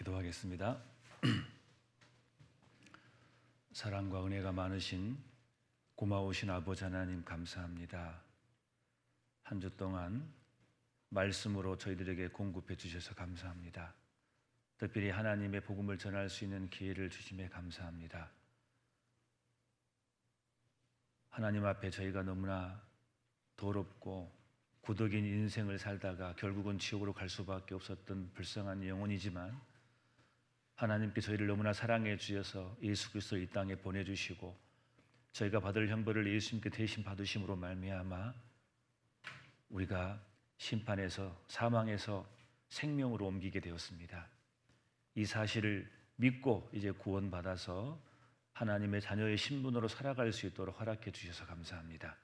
기도하겠습니다. 사랑과 은혜가 많으신 고마우신 아버지 하나님 감사합니다. 한 주 동안 말씀으로 저희들에게 공급해 주셔서 감사합니다. 특별히 하나님의 복음을 전할 수 있는 기회를 주심에 감사합니다. 하나님 앞에 저희가 너무나 더럽고 구덕인 인생을 살다가 결국은 지옥으로 갈 수밖에 없었던 불쌍한 영혼이지만 하나님께 저희를 너무나 사랑해 주셔서 예수 그리스도를 이 땅에 보내주시고 저희가 받을 형벌을 예수님께 대신 받으심으로 말미암아 우리가 심판에서 사망에서 생명으로 옮기게 되었습니다. 이 사실을 믿고 이제 구원받아서 하나님의 자녀의 신분으로 살아갈 수 있도록 허락해 주셔서 감사합니다.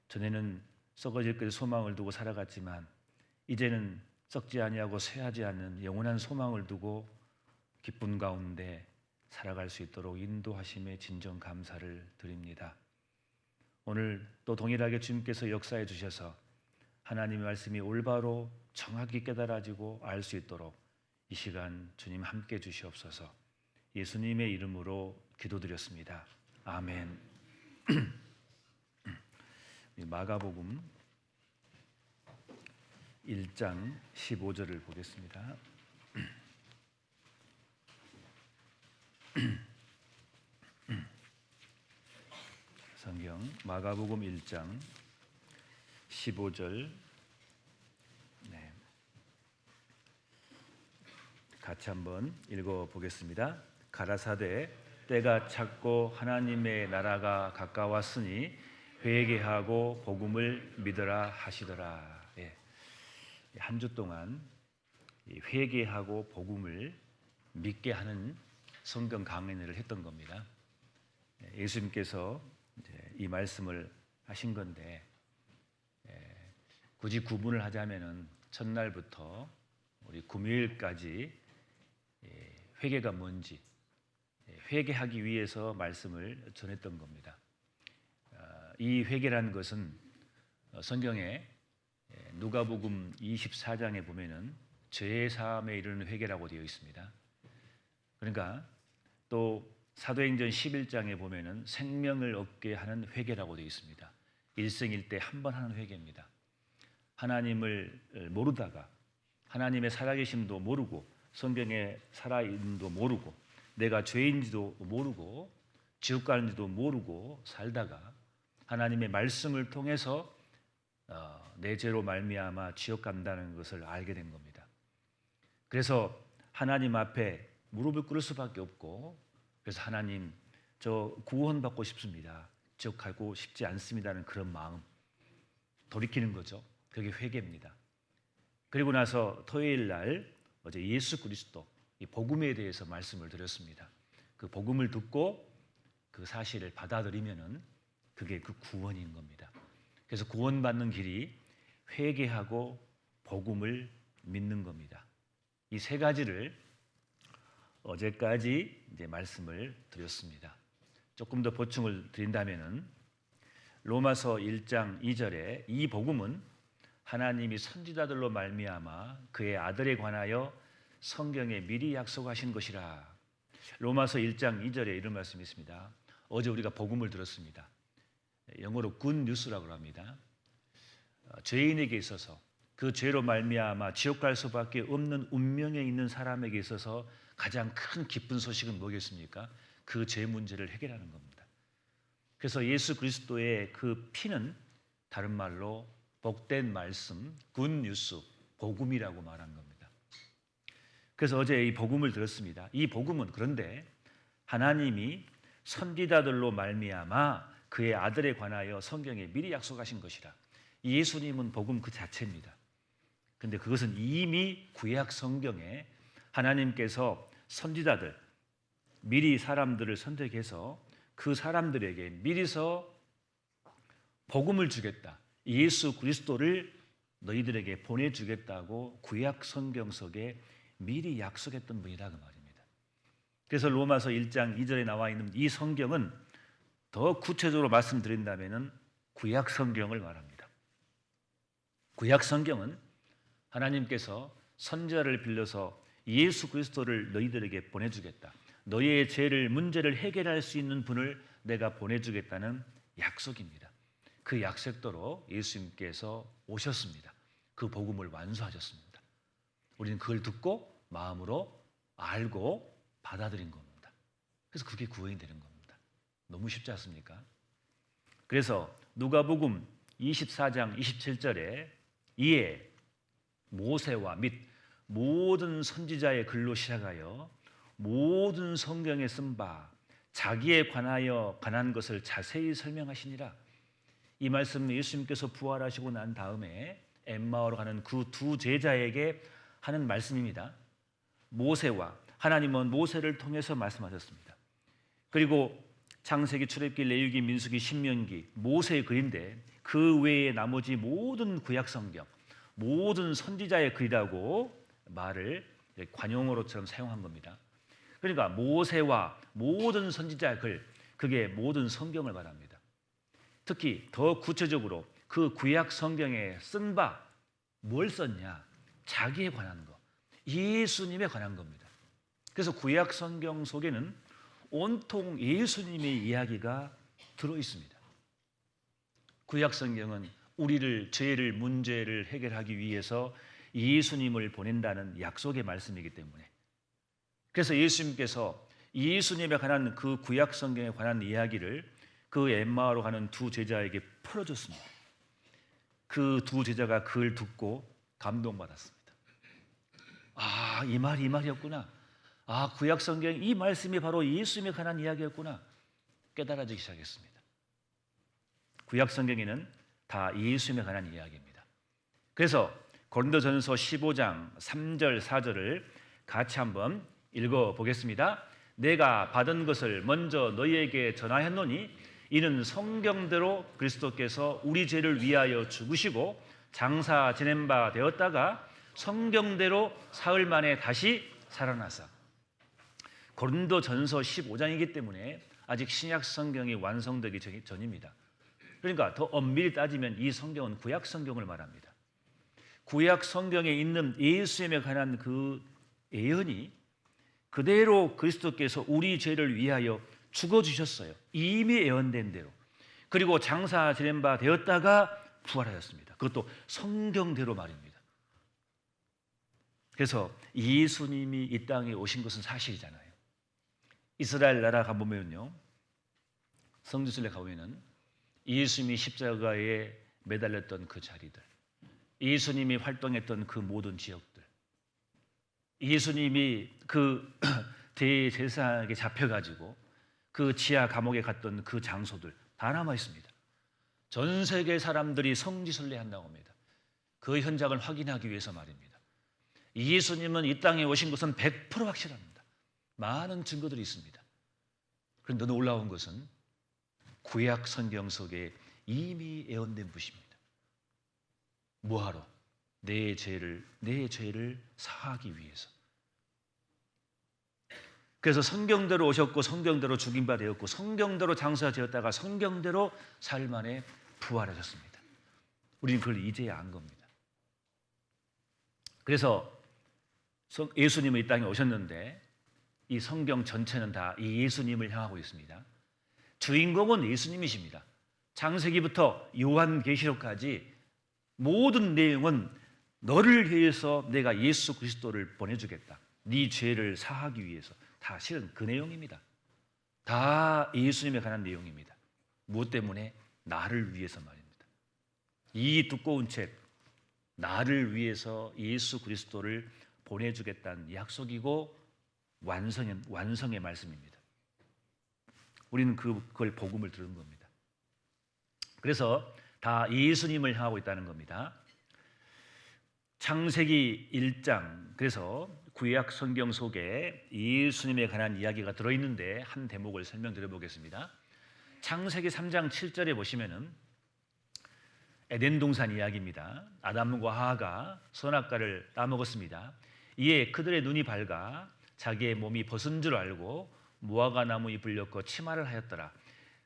전에는 썩어질 것의 소망을 두고 살아갔지만 이제는 썩지 아니하고 쇠하지 않는 영원한 소망을 두고 기쁨 가운데 살아갈 수 있도록 인도하심에 진정 감사를 드립니다. 오늘 또 동일하게 주님께서 역사해 주셔서 하나님의 말씀이 올바로 정확히 깨달아지고 알 수 있도록 이 시간 주님 함께 주시옵소서. 예수님의 이름으로 기도드렸습니다. 아멘. 마가복음 1장 15절을 보겠습니다. 성경 마가복음 1장 15절 같이 한번 읽어보겠습니다. 가라사대 때가 찼고 하나님의 나라가 가까웠으니 회개하고 복음을 믿으라 하시더라. 한 주 동안 회개하고 복음을 믿게 하는 성경 강연회를 했던 겁니다. 예수님께서 이 말씀을 하신 건데 굳이 구분을 하자면은 첫날부터 우리 금요일까지 회개가 뭔지 회개하기 위해서 말씀을 전했던 겁니다. 이 회개라는 것은 성경에 누가복음 24장에 보면은 죄 사함에 이르는 회개라고 되어 있습니다. 그러니까 또 사도행전 11장에 보면은 생명을 얻게 하는 회개라고 되어 있습니다. 일생일대 한 번 하는 회개입니다. 하나님을 모르다가 하나님의 살아계심도 모르고 성경에 살아있는도 모르고 내가 죄인지도 모르고 지옥 가는지도 모르고 살다가 하나님의 말씀을 통해서 내 죄로 말미암아 지옥 간다는 것을 알게 된 겁니다. 그래서 하나님 앞에 무릎을 꿇을 수밖에 없고 그래서 하나님 저 구원받고 싶습니다. 지옥 가고 싶지 않습니다는 그런 마음 돌이키는 거죠. 그게 회개입니다. 그리고 나서 토요일 날 어제 예수 그리스도 이 복음에 대해서 말씀을 드렸습니다. 그 복음을 듣고 그 사실을 받아들이면은 그게 그 구원인 겁니다. 그래서 구원받는 길이 회개하고 복음을 믿는 겁니다. 이 세 가지를 어제까지 이제 말씀을 드렸습니다. 조금 더 보충을 드린다면은 로마서 1장 2절에 이 복음은 하나님이 선지자들로 말미암아 그의 아들에 관하여 성경에 미리 약속하신 것이라. 로마서 1장 2절에 이런 말씀이 있습니다. 어제 우리가 복음을 들었습니다. 영어로 굿 뉴스라고 합니다. 죄인에게 있어서 그 죄로 말미암아 지옥 갈 수밖에 없는 운명에 있는 사람에게 있어서 가장 큰 기쁜 소식은 뭐겠습니까? 그 죄 문제를 해결하는 겁니다. 그래서 예수 그리스도의 그 피는 다른 말로 복된 말씀, 굿 뉴스, 복음이라고 말한 겁니다. 그래서 어제 이 복음을 들었습니다. 이 복음은 그런데 하나님이 선지자들로 말미암아 그의 아들에 관하여 성경에 미리 약속하신 것이라. 예수님은 복음 그 자체입니다. 그런데 그것은 이미 구약 성경에 하나님께서 선지자들, 미리 사람들을 선택해서 그 사람들에게 미리서 복음을 주겠다. 예수 그리스도를 너희들에게 보내주겠다고 구약 성경 속에 미리 약속했던 분이다 그 말입니다. 그래서 로마서 1장 2절에 나와 있는 이 성경은 더 구체적으로 말씀드린다면 구약 성경을 말합니다. 구약 성경은 하나님께서 선지자를 빌려서 예수 그리스도를 너희들에게 보내주겠다. 너희의 죄를 문제를 해결할 수 있는 분을 내가 보내주겠다는 약속입니다. 그 약속대로 예수님께서 오셨습니다. 그 복음을 완수하셨습니다. 우리는 그걸 듣고 마음으로 알고 받아들인 겁니다. 그래서 그게 구원이 되는 겁니다. 너무 쉽지 않습니까? 그래서 누가복음 24장 27절에 이에 모세와 및 모든 선지자의 글로 시작하여 모든 성경에 쓴 바 자기에 관한 것을 자세히 설명하시니라. 이 말씀은 예수님께서 부활하시고 난 다음에 엠마오로 가는 그 두 제자에게 하는 말씀입니다. 모세와 하나님은 모세를 통해서 말씀하셨습니다. 그리고 창세기, 출애굽기, 레위기, 민수기, 신명기, 모세의 글인데 그 외에 나머지 모든 구약 성경, 모든 선지자의 글이라고 말을 관용어로처럼 사용한 겁니다. 그러니까 모세와 모든 선지자의 글, 그게 모든 성경을 말합니다. 특히 더 구체적으로 그 구약 성경에 쓴 바 뭘 썼냐? 자기에 관한 거, 예수님에 관한 겁니다. 그래서 구약 성경 속에는 온통 예수님의 이야기가 들어 있습니다. 구약 성경은 우리를 죄를 문제를 해결하기 위해서 예수님을 보낸다는 약속의 말씀이기 때문에, 그래서 예수님께서 예수님에 관한 그 구약 성경에 관한 이야기를 그 엠마오로 가는 두 제자에게 풀어줬습니다. 그 두 제자가 그걸 듣고 감동받았습니다. 아, 이 말이었구나. 아, 구약 성경 이 말씀이 바로 예수님에 관한 이야기였구나. 깨달아지기 시작했습니다. 구약 성경에는 다 예수님에 관한 이야기입니다. 그래서 고린도전서 15장 3절 4절을 같이 한번 읽어보겠습니다. 내가 받은 것을 먼저 너희에게 전하였노니 이는 성경대로 그리스도께서 우리 죄를 위하여 죽으시고 장사 지낸 바 되었다가 성경대로 사흘 만에 다시 살아나사. 고린도전서 15장이기 때문에 아직 신약 성경이 완성되기 전입니다. 그러니까 더 엄밀히 따지면 이 성경은 구약 성경을 말합니다. 구약 성경에 있는 예수님에 관한 그 예언이 그대로 그리스도께서 우리 죄를 위하여 죽어주셨어요. 이미 예언된 대로. 그리고 장사 지낸 바 되었다가 부활하였습니다. 그것도 성경대로 말입니다. 그래서 예수님이 이 땅에 오신 것은 사실이잖아요. 이스라엘 나라 가보면요, 성지순례 가보면은 예수님이 십자가에 매달렸던 그 자리들, 예수님이 활동했던 그 모든 지역들, 예수님이 그 대제사장에게 잡혀가지고 그 지하 감옥에 갔던 그 장소들 다 남아 있습니다. 전 세계 사람들이 성지순례 한다고 합니다. 그 현장을 확인하기 위해서 말입니다. 예수님은 이 땅에 오신 것은 100% 확실합니다. 많은 증거들이 있습니다. 그런데 놀라운 것은 구약 성경 속에 이미 예언된 분입니다. 뭐하러? 내 죄를 사하기 위해서. 그래서 성경대로 오셨고 성경대로 죽임 바 되었고 성경대로 장사되었다가 성경대로 사흘 만에 부활하셨습니다. 우리는 그걸 이제야 안 겁니다. 그래서 예수님은 이 땅에 오셨는데 이 성경 전체는 다 이 예수님을 향하고 있습니다. 주인공은 예수님이십니다. 창세기부터 요한계시록까지 모든 내용은 너를 위해서 내가 예수 그리스도를 보내주겠다. 네 죄를 사하기 위해서. 다 실은 그 내용입니다. 다 예수님에 관한 내용입니다. 무엇 때문에? 나를 위해서 말입니다. 이 두꺼운 책, 나를 위해서 예수 그리스도를 보내주겠다는 약속이고 완성의 말씀입니다. 우리는 그걸 복음을 들은 겁니다. 그래서 다 예수님을 향하고 있다는 겁니다. 창세기 1장, 그래서 구약 성경 속에 예수님에 관한 이야기가 들어있는데 한 대목을 설명드려 보겠습니다. 창세기 3장 7절에 보시면은 에덴 동산 이야기입니다. 아담과 하와가 선악과를 따먹었습니다. 이에 그들의 눈이 밝아 자기의 몸이 벗은 줄 알고 무화과 나무 잎을 엮어 치마를 하였더라.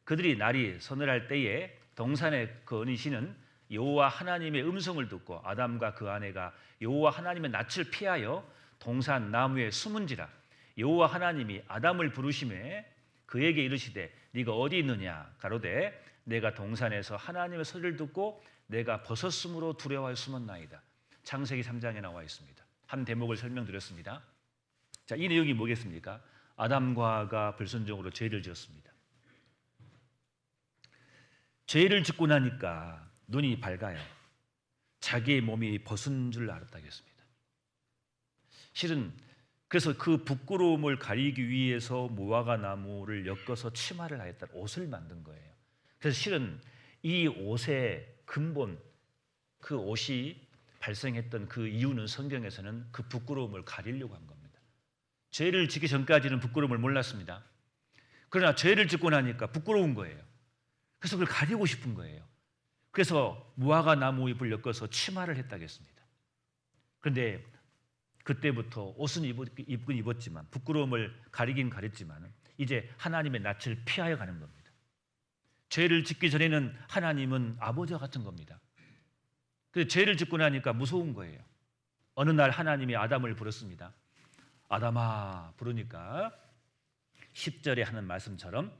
그들이 날이 서늘할 때에 동산에 거니시는 여호와 하나님의 음성을 듣고 아담과 그 아내가 여호와 하나님의 낯을 피하여 동산 나무에 숨은지라. 여호와 하나님이 아담을 부르심에 그에게 이르시되 네가 어디 있느냐 가로되 내가 동산에서 하나님의 소리를 듣고 내가 벗었으므로 두려워하여 숨었나이다. 창세기 3장에 나와 있습니다. 한 대목을 설명드렸습니다. 자, 이 내용이 뭐겠습니까? 아담과 하와가 불순종으로 죄를 지었습니다. 죄를 짓고 나니까 눈이 밝아요. 자기의 몸이 벗은 줄 알았다겠습니다. 실은 그래서 그 부끄러움을 가리기 위해서 무화과 나무를 엮어서 치마를 하였다. 옷을 만든 거예요. 그래서 실은 이 옷의 근본, 그 옷이 발생했던 그 이유는 성경에서는 그 부끄러움을 가리려고 한 겁니다. 죄를 짓기 전까지는 부끄러움을 몰랐습니다. 그러나 죄를 짓고 나니까 부끄러운 거예요. 그래서 그걸 가리고 싶은 거예요. 그래서 무화과 나무 잎을 엮어서 치마를 했다겠습니다. 그런데 그때부터 옷은 입긴 입었지만 부끄러움을 가리긴 가렸지만 이제 하나님의 낯을 피하여 가는 겁니다. 죄를 짓기 전에는 하나님은 아버지와 같은 겁니다. 그래서 죄를 짓고 나니까 무서운 거예요. 어느 날 하나님이 아담을 부르습니다. 아담아 부르니까 10절에 하는 말씀처럼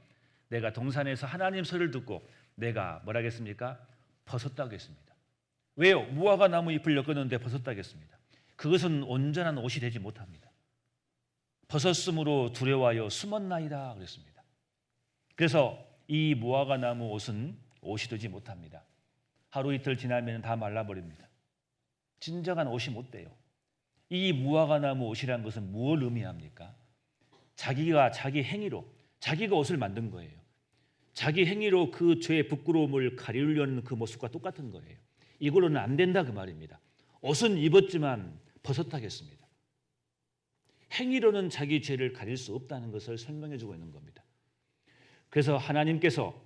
내가 동산에서 하나님 소리를 듣고 내가 뭐라 하겠습니까? 벗었다고 했습니다. 왜요? 무화과 나무 잎을 엮었는데 벗었다고 했습니다. 그것은 온전한 옷이 되지 못합니다. 벗었으므로 두려워하여 숨었나이다 그랬습니다. 그래서 이 무화과 나무 옷은 옷이 되지 못합니다. 하루 이틀 지나면 다 말라버립니다. 진정한 옷이 못 돼요. 이 무화과 나무 옷이라는 것은 무엇을 의미합니까? 자기가 자기 행위로 자기가 옷을 만든 거예요. 자기 행위로 그 죄의 부끄러움을 가리려는 그 모습과 똑같은 거예요. 이걸로는 안 된다 그 말입니다. 옷은 입었지만 벗었다겠습니다. 행위로는 자기 죄를 가릴 수 없다는 것을 설명해 주고 있는 겁니다. 그래서 하나님께서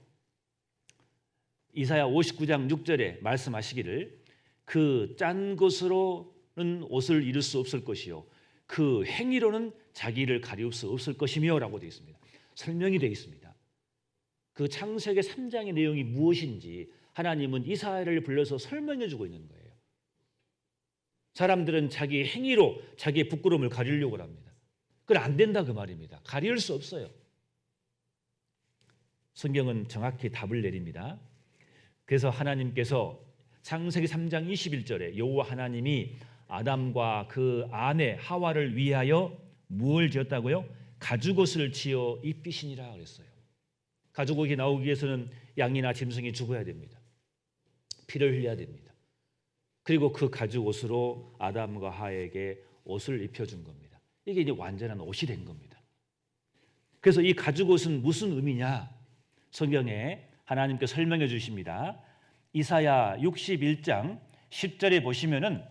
이사야 59장 6절에 말씀하시기를 그 짠 것으로는 옷을 이룰 수 없을 것이요 그 행위로는 자기를 가리울 수 없을 것이며 라고 되어 있습니다. 설명이 되어 있습니다. 그 창세기 3장의 내용이 무엇인지 하나님은 이사야를 불러서 설명해 주고 있는 거예요. 사람들은 자기 행위로 자기의 부끄러움을 가리려고 합니다. 그건 안 된다 그 말입니다. 가릴 수 없어요. 성경은 정확히 답을 내립니다. 그래서 하나님께서 창세기 3장 21절에 여호와 하나님이 아담과 그 아내 하와를 위하여 무엇을 지었다고요? 가죽옷을 지어 입히시니라 그랬어요. 가죽옷이 나오기 위해서는 양이나 짐승이 죽어야 됩니다. 피를 흘려야 됩니다. 그리고 그 가죽옷으로 아담과 하와에게 옷을 입혀준 겁니다. 이게 이제 완전한 옷이 된 겁니다. 그래서 이 가죽옷은 무슨 의미냐? 성경에 하나님께 설명해 주십니다. 이사야 61장 10절에 보시면은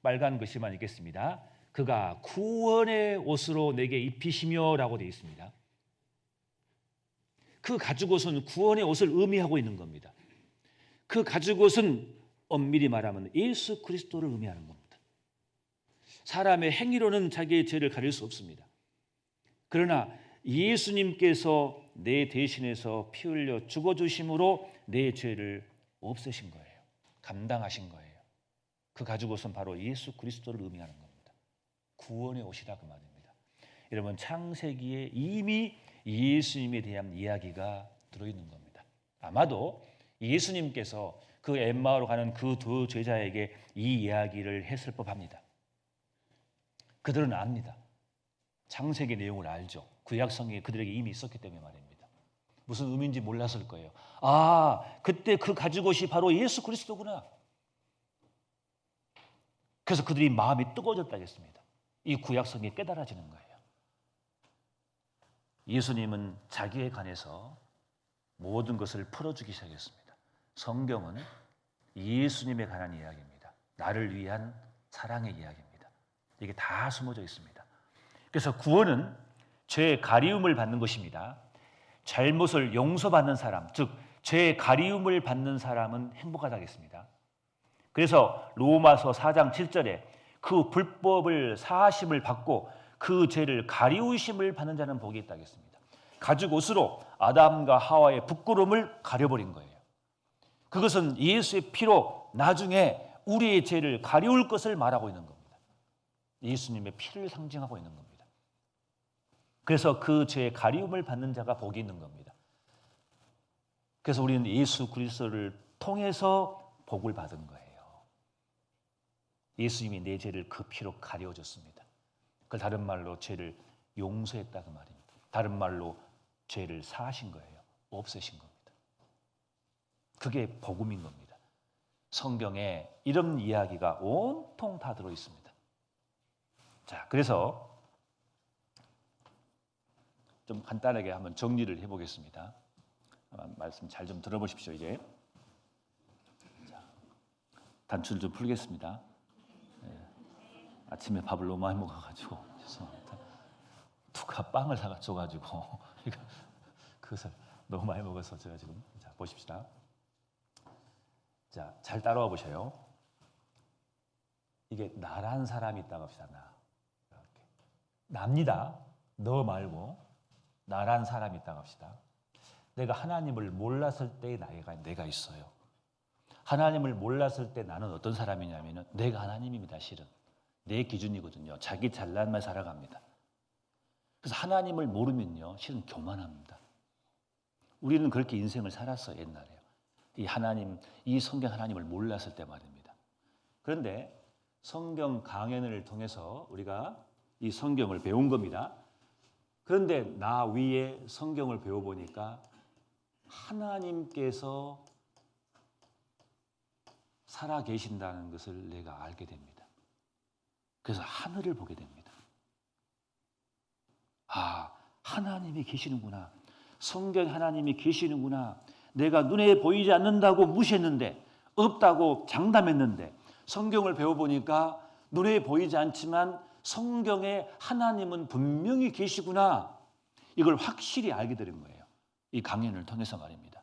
빨간 글씨만 있겠습니다. 그가 구원의 옷으로 내게 입히시며 라고 되어 있습니다. 그 가죽옷은 구원의 옷을 의미하고 있는 겁니다. 그 가죽옷은 엄밀히 말하면 예수 그리스도를 의미하는 겁니다. 사람의 행위로는 자기의 죄를 가릴 수 없습니다. 그러나 예수님께서 내 대신해서 피 흘려 죽어주심으로 내 죄를 없애신 거예요. 감당하신 거예요. 그 가죽옷은 바로 예수 그리스도를 의미하는 겁니다. 구원의 옷이다 그 말입니다. 여러분 창세기에 이미 예수님에 대한 이야기가 들어있는 겁니다. 아마도 예수님께서 그 엠마오로 가는 그 두 제자에게 이 이야기를 했을 법합니다. 그들은 압니다. 창세기 내용을 알죠. 구약성경에 그들에게 이미 있었기 때문에 말입니다. 무슨 의미인지 몰랐을 거예요. 아, 그때 그 가죽옷이 바로 예수 그리스도구나. 그래서 그들이 마음이 뜨거워졌다겠습니다. 이 구약성경이 깨달아지는 거예요. 예수님은 자기에 관해서 모든 것을 풀어주기 시작했습니다. 성경은 예수님에 관한 이야기입니다. 나를 위한 사랑의 이야기입니다. 이게 다 숨어져 있습니다. 그래서 구원은 죄의 가리움을 받는 것입니다. 잘못을 용서받는 사람, 즉 죄의 가리움을 받는 사람은 행복하다겠습니다. 그래서 로마서 4장 7절에 그 불법을 사하심을 받고 그 죄를 가리우심을 받는 자는 복이 있다겠습니다. 가죽옷으로 아담과 하와의 부끄러움을 가려버린 거예요. 그것은 예수의 피로 나중에 우리의 죄를 가리울 것을 말하고 있는 겁니다. 예수님의 피를 상징하고 있는 겁니다. 그래서 그 죄의 가리움을 받는 자가 복이 있는 겁니다. 그래서 우리는 예수 그리스도를 통해서 복을 받은 거예요. 예수님이 내 죄를 그 피로 가려줬습니다. 그 다른 말로 죄를 용서했다 그 말입니다. 다른 말로 죄를 사하신 거예요. 없애신 겁니다. 그게 복음인 겁니다. 성경에 이런 이야기가 온통 다 들어 있습니다. 자, 그래서 좀 간단하게 한번 정리를 해보겠습니다. 말씀 잘 좀 들어보십시오. 이제 자, 단추를 좀 풀겠습니다. 아침에 밥을 너무 많이 먹어가지고 죄송합니다. 누가 빵을 사가지고 그것을 너무 많이 먹어서 제가 지금 자 보십시다. 자, 잘 따라와 보세요. 이게 나란 사람이 있다고 합시다. 나 이렇게 납니다. 너 말고 나란 사람이 있다고 합시다. 내가 하나님을 몰랐을 때의 내가 있어요. 하나님을 몰랐을 때 나는 어떤 사람이냐면은 내가 하나님입니다. 실은 내 기준이거든요. 자기 잘난만 살아갑니다. 그래서 하나님을 모르면요, 실은 교만합니다. 우리는 그렇게 인생을 살았어요. 옛날에요. 이 하나님, 이 성경 하나님을 몰랐을 때 말입니다. 그런데 성경 강연을 통해서 우리가 이 성경을 배운 겁니다. 그런데 나 위에 성경을 배워보니까 하나님께서 살아 계신다는 것을 내가 알게 됩니다. 그래서 하늘을 보게 됩니다. 아, 하나님이 계시는구나. 성경에 하나님이 계시는구나. 내가 눈에 보이지 않는다고 무시했는데, 없다고 장담했는데, 성경을 배워보니까 눈에 보이지 않지만 성경에 하나님은 분명히 계시구나. 이걸 확실히 알게 되는 거예요. 이 강연을 통해서 말입니다.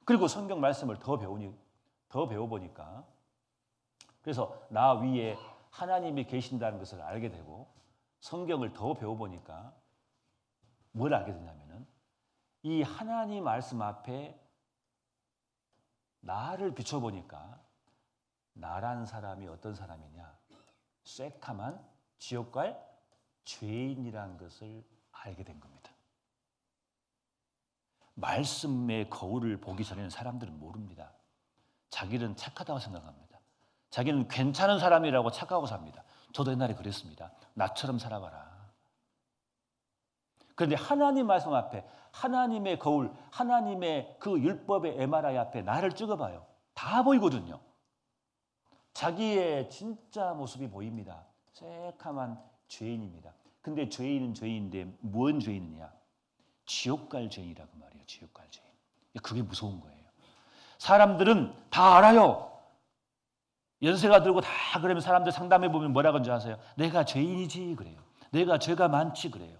그리고 성경 말씀을 더 배워보니까, 그래서 나 위에 하나님이 계신다는 것을 알게 되고, 성경을 더 배워보니까 뭘 알게 되냐면은 이 하나님 말씀 앞에 나를 비춰보니까 나란 사람이 어떤 사람이냐? 쇠탐한 지옥 갈 죄인이라는 것을 알게 된 겁니다. 말씀의 거울을 보기 전에는 사람들은 모릅니다. 자기는 착하다고 생각합니다. 자기는 괜찮은 사람이라고 착각하고 삽니다. 저도 옛날에 그랬습니다. 나처럼 살아봐라. 그런데 하나님 말씀 앞에 하나님의 거울, 하나님의 그 율법의 MRI 앞에 나를 찍어봐요. 다 보이거든요. 자기의 진짜 모습이 보입니다. 새카만 죄인입니다. 근데 죄인은 죄인인데 뭔 죄인이냐? 지옥 갈 죄인이라고 말이에요. 지옥 갈 죄인. 그게 무서운 거예요. 사람들은 다 알아요. 연세가 들고 다 그러면 사람들 상담해 보면 뭐라고 하는지 아세요? 내가 죄인이지 그래요. 내가 죄가 많지 그래요.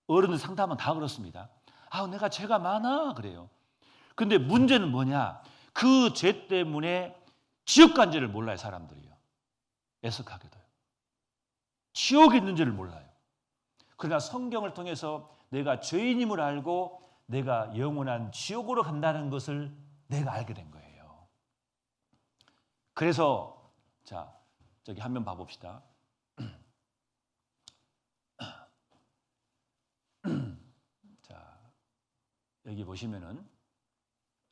어른들 상담은 다 그렇습니다. 아, 내가 죄가 많아 그래요. 근데 문제는 뭐냐? 그 죄 때문에 지옥 간 죄를 몰라요, 사람들이요. 애석하게도요. 지옥에 있는 죄를 몰라요. 그러나 성경을 통해서 내가 죄인임을 알고 내가 영원한 지옥으로 간다는 것을 내가 알게 된 거예요. 그래서 자, 저기 한 번 봐봅시다. 자, 여기 보시면은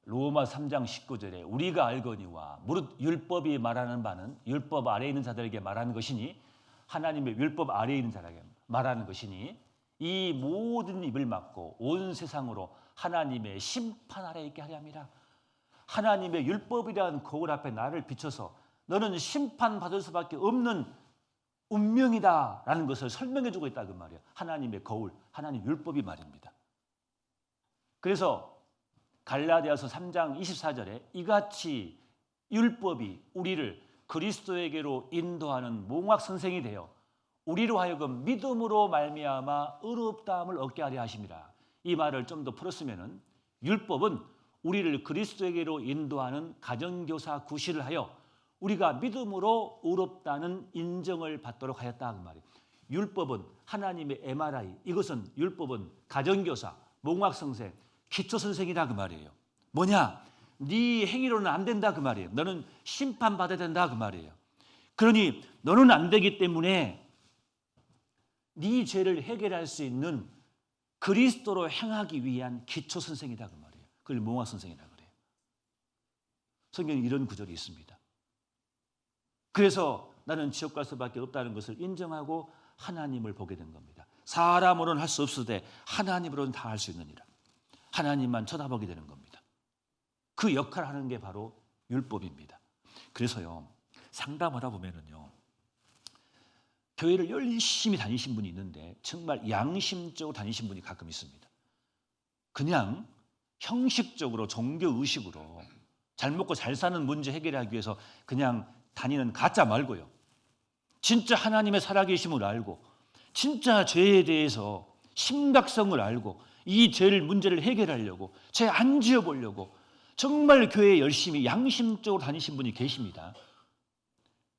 로마 3장 19절에 우리가 알거니와 무릇 율법이 말하는 바는 율법 아래에 있는 자들에게 말하는 것이니 하나님의 율법 아래에 있는 자들에게 말하는 것이니 이 모든 입을 막고 온 세상으로 하나님의 심판 아래에 있게 하려 함이라. 하나님의 율법이라는 거울 앞에 나를 비춰서 너는 심판받을 수밖에 없는 운명이다라는 것을 설명해 주고 있다 그 말이에요. 하나님의 거울, 하나님 율법이 말입니다. 그래서 갈라디아서 3장 24절에 이같이 율법이 우리를 그리스도에게로 인도하는 몽학 선생이 되어 우리로 하여금 믿음으로 말미암아 의롭다함을 얻게 하려 하심이라. 이 말을 좀 더 풀었으면은 율법은 우리를 그리스도에게로 인도하는 가정교사 구실을 하여 우리가 믿음으로 의롭다는 인정을 받도록 하였다 그 말이에요. 율법은 하나님의 MRI, 이것은 율법은 가정교사, 몽학선생, 기초선생이다 그 말이에요. 뭐냐? 네 행위로는 안 된다 그 말이에요. 너는 심판받아야 된다 그 말이에요. 그러니 너는 안 되기 때문에 네 죄를 해결할 수 있는 그리스도로 행하기 위한 기초 선생이다 그 말이에요. 그걸 몽학 선생이라 그래요. 성경에 이런 구절이 있습니다. 그래서 나는 지옥 갈 수밖에 없다는 것을 인정하고 하나님을 보게 된 겁니다. 사람으로는 할 수 없으되 하나님으로는 다 할 수 있느니라. 하나님만 쳐다보게 되는 겁니다. 그 역할을 하는 게 바로 율법입니다. 그래서요, 상담하다 보면은요, 교회를 열심히 다니신 분이 있는데 정말 양심적으로 다니신 분이 가끔 있습니다. 그냥 형식적으로 종교의식으로 잘 먹고 잘 사는 문제 해결하기 위해서 그냥 다니는 가짜 말고요, 진짜 하나님의 살아계심을 알고 진짜 죄에 대해서 심각성을 알고 이 죄를 문제를 해결하려고 죄 안 지어보려고 정말 교회에 열심히 양심적으로 다니신 분이 계십니다.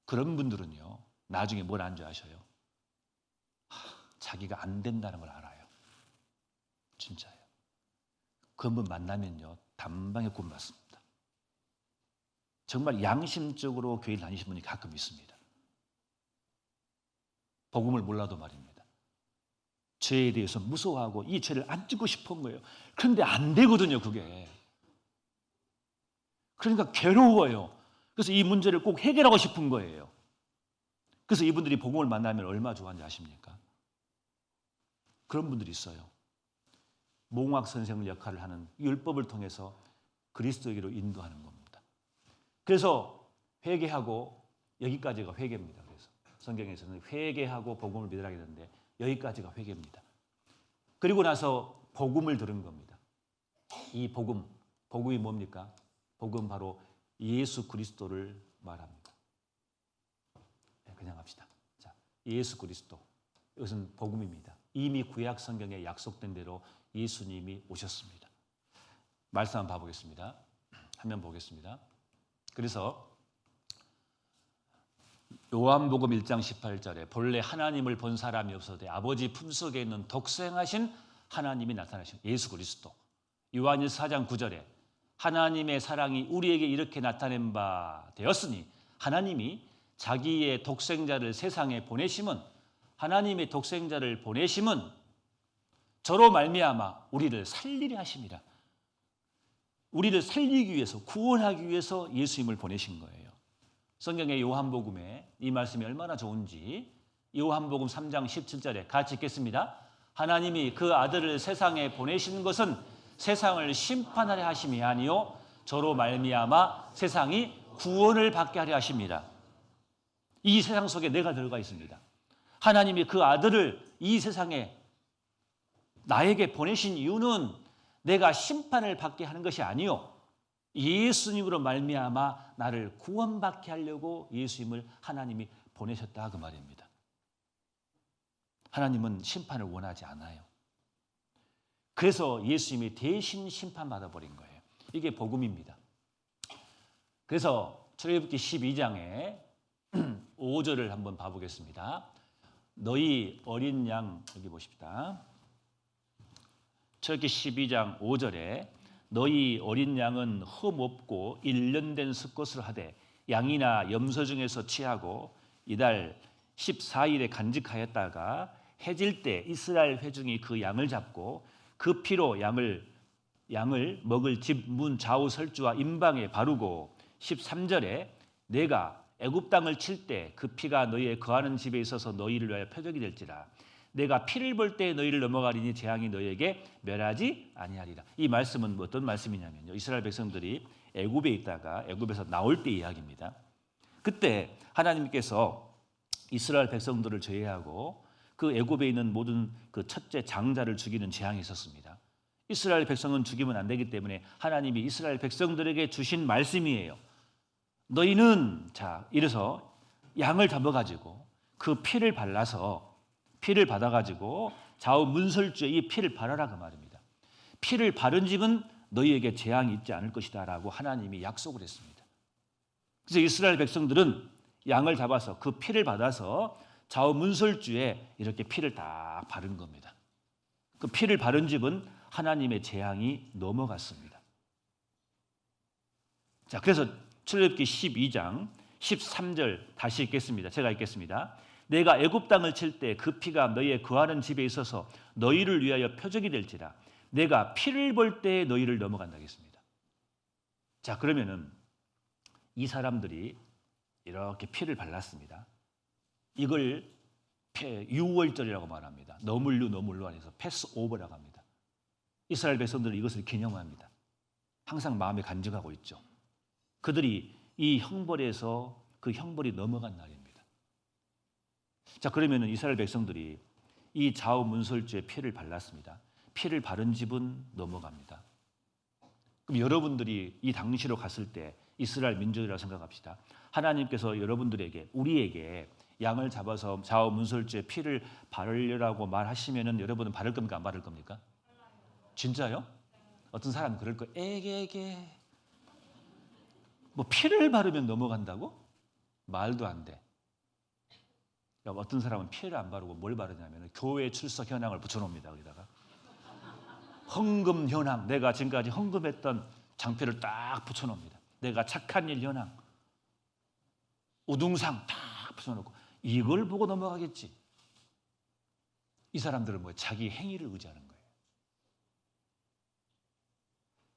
그런 분들은요, 나중에 뭘 안 줄 아셔요? 자기가 안 된다는 걸 알아요. 진짜예요. 그분 만나면요, 단방에 굽맞습니다. 정말 양심적으로 교회를 다니신 분이 가끔 있습니다. 복음을 몰라도 말입니다. 죄에 대해서 무서워하고 이 죄를 안 짓고 싶은 거예요. 그런데 안 되거든요, 그게. 그러니까 괴로워요. 그래서 이 문제를 꼭 해결하고 싶은 거예요. 그래서 이분들이 복음을 만나면 얼마나 좋아하는지 아십니까? 그런 분들이 있어요. 몽학 선생 역할을 하는 율법을 통해서 그리스도에게로 인도하는 겁니다. 그래서 회개하고, 여기까지가 회개입니다. 그래서 성경에서는 회개하고 복음을 믿으라 했는데 여기까지가 회개입니다. 그리고 나서 복음을 들은 겁니다. 이 복음이 뭡니까? 복음 바로 예수 그리스도를 말합니다. 그냥 합시다. 자, 예수 그리스도. 이것은 복음입니다. 이미 구약 성경에 약속된 대로 예수님이 오셨습니다. 말씀 한번 봐보겠습니다. 화면 보겠습니다. 그래서 요한복음 1장 18절에 본래 하나님을 본 사람이 없어도 아버지 품속에 있는 독생하신 하나님이 나타나신 예수 그리스도. 요한일서 4장 9절에 하나님의 사랑이 우리에게 이렇게 나타낸 바 되었으니, 하나님이 자기의 독생자를 세상에 보내심은, 하나님의 독생자를 보내심은 저로 말미암아 우리를 살리려 하심이라. 우리를 살리기 위해서, 구원하기 위해서 예수님을 보내신 거예요. 성경의 요한복음에 이 말씀이 얼마나 좋은지 요한복음 3장 17절에 같이 읽겠습니다. 하나님이 그 아들을 세상에 보내신 것은 세상을 심판하려 하심이 아니요 저로 말미암아 세상이 구원을 받게 하려 하심이라. 이 세상 속에 내가 들어가 있습니다. 하나님이 그 아들을 이 세상에 나에게 보내신 이유는 내가 심판을 받게 하는 것이 아니요 예수님으로 말미암아 나를 구원받게 하려고 예수님을 하나님이 보내셨다 그 말입니다. 하나님은 심판을 원하지 않아요. 그래서 예수님이 대신 심판받아 버린 거예요. 이게 복음입니다. 그래서 출애굽기 12장에 5절을 한번 봐보겠습니다. 너희 어린 양, 여기 보십시다. 출애굽기 12장 5절에 너희 어린 양은 흠없고 1년 된 숫것을 하되 양이나 염소 중에서 취하고 이달 14일에 간직하였다가 해질 때 이스라엘 회중이 그 양을 잡고 그 피로 양을 먹을 집 문 좌우 설주와 임방에 바르고 13절에 내가 애굽 땅을 칠 때 그 피가 너희의 거하는 집에 있어서 너희를 위하여 표적이 될지라. 내가 피를 볼 때 너희를 넘어가리니 재앙이 너희에게 멸하지 아니하리라. 이 말씀은 어떤 말씀이냐면요, 이스라엘 백성들이 애굽에 있다가 애굽에서 나올 때 이야기입니다. 그때 하나님께서 이스라엘 백성들을 제외하고 그 애굽에 있는 모든 그 첫째 장자를 죽이는 재앙이 있었습니다. 이스라엘 백성은 죽이면 안 되기 때문에 하나님이 이스라엘 백성들에게 주신 말씀이에요. 너희는 이래서 양을 잡아가지고 그 피를 발라서 피를 받아가지고 좌우 문설주에 이 피를 바르라 그 말입니다. 피를 바른 집은 너희에게 재앙이 있지 않을 것이다 라고 하나님이 약속을 했습니다. 그래서 이스라엘 백성들은 양을 잡아서 그 피를 받아서 좌우 문설주에 이렇게 피를 딱 바른 겁니다. 그 피를 바른 집은 하나님의 재앙이 넘어갔습니다. 자, 그래서 출애굽기 12장 13절 다시 읽겠습니다. 제가 읽겠습니다. 내가 애굽 땅을 칠 때 그 피가 너희의 거하는 집에 있어서 너희를 위하여 표적이 될지라. 내가 피를 볼 때 너희를 넘어간다 하겠습니다. 자, 그러면은 이 사람들이 이렇게 피를 발랐습니다. 이걸 유월절이라고 말합니다. 너물루 안에서 패스오버라고 합니다. 이스라엘 백성들은 이것을 기념합니다. 항상 마음에 간직하고 있죠. 그들이 이 형벌에서 그 형벌이 넘어간 날입니다. 자, 그러면은 이스라엘 백성들이 이 좌우 문설주에 피를 발랐습니다. 피를 바른 집은 넘어갑니다. 그럼 여러분들이 이 당시로 갔을 때 이스라엘 민족이라고 생각합시다. 하나님께서 여러분들에게, 우리에게 양을 잡아서 좌우 문설주에 피를 바르려고 말하시면은 여러분은 바를 겁니까? 안 바를 겁니까? 진짜요? 어떤 사람은 그럴 거예요. 에게 뭐 피를 바르면 넘어간다고? 말도 안 돼. 어떤 사람은 피를 안 바르고 뭘 바르냐면 교회 출석 현황을 붙여놓습니다. 거기다가 헌금 현황, 내가 지금까지 헌금했던 장표를 딱 붙여놓습니다. 내가 착한 일 현황, 우등상 딱 붙여놓고 이걸 보고 넘어가겠지. 이 사람들은 뭐 자기 행위를 의지하는 거예요.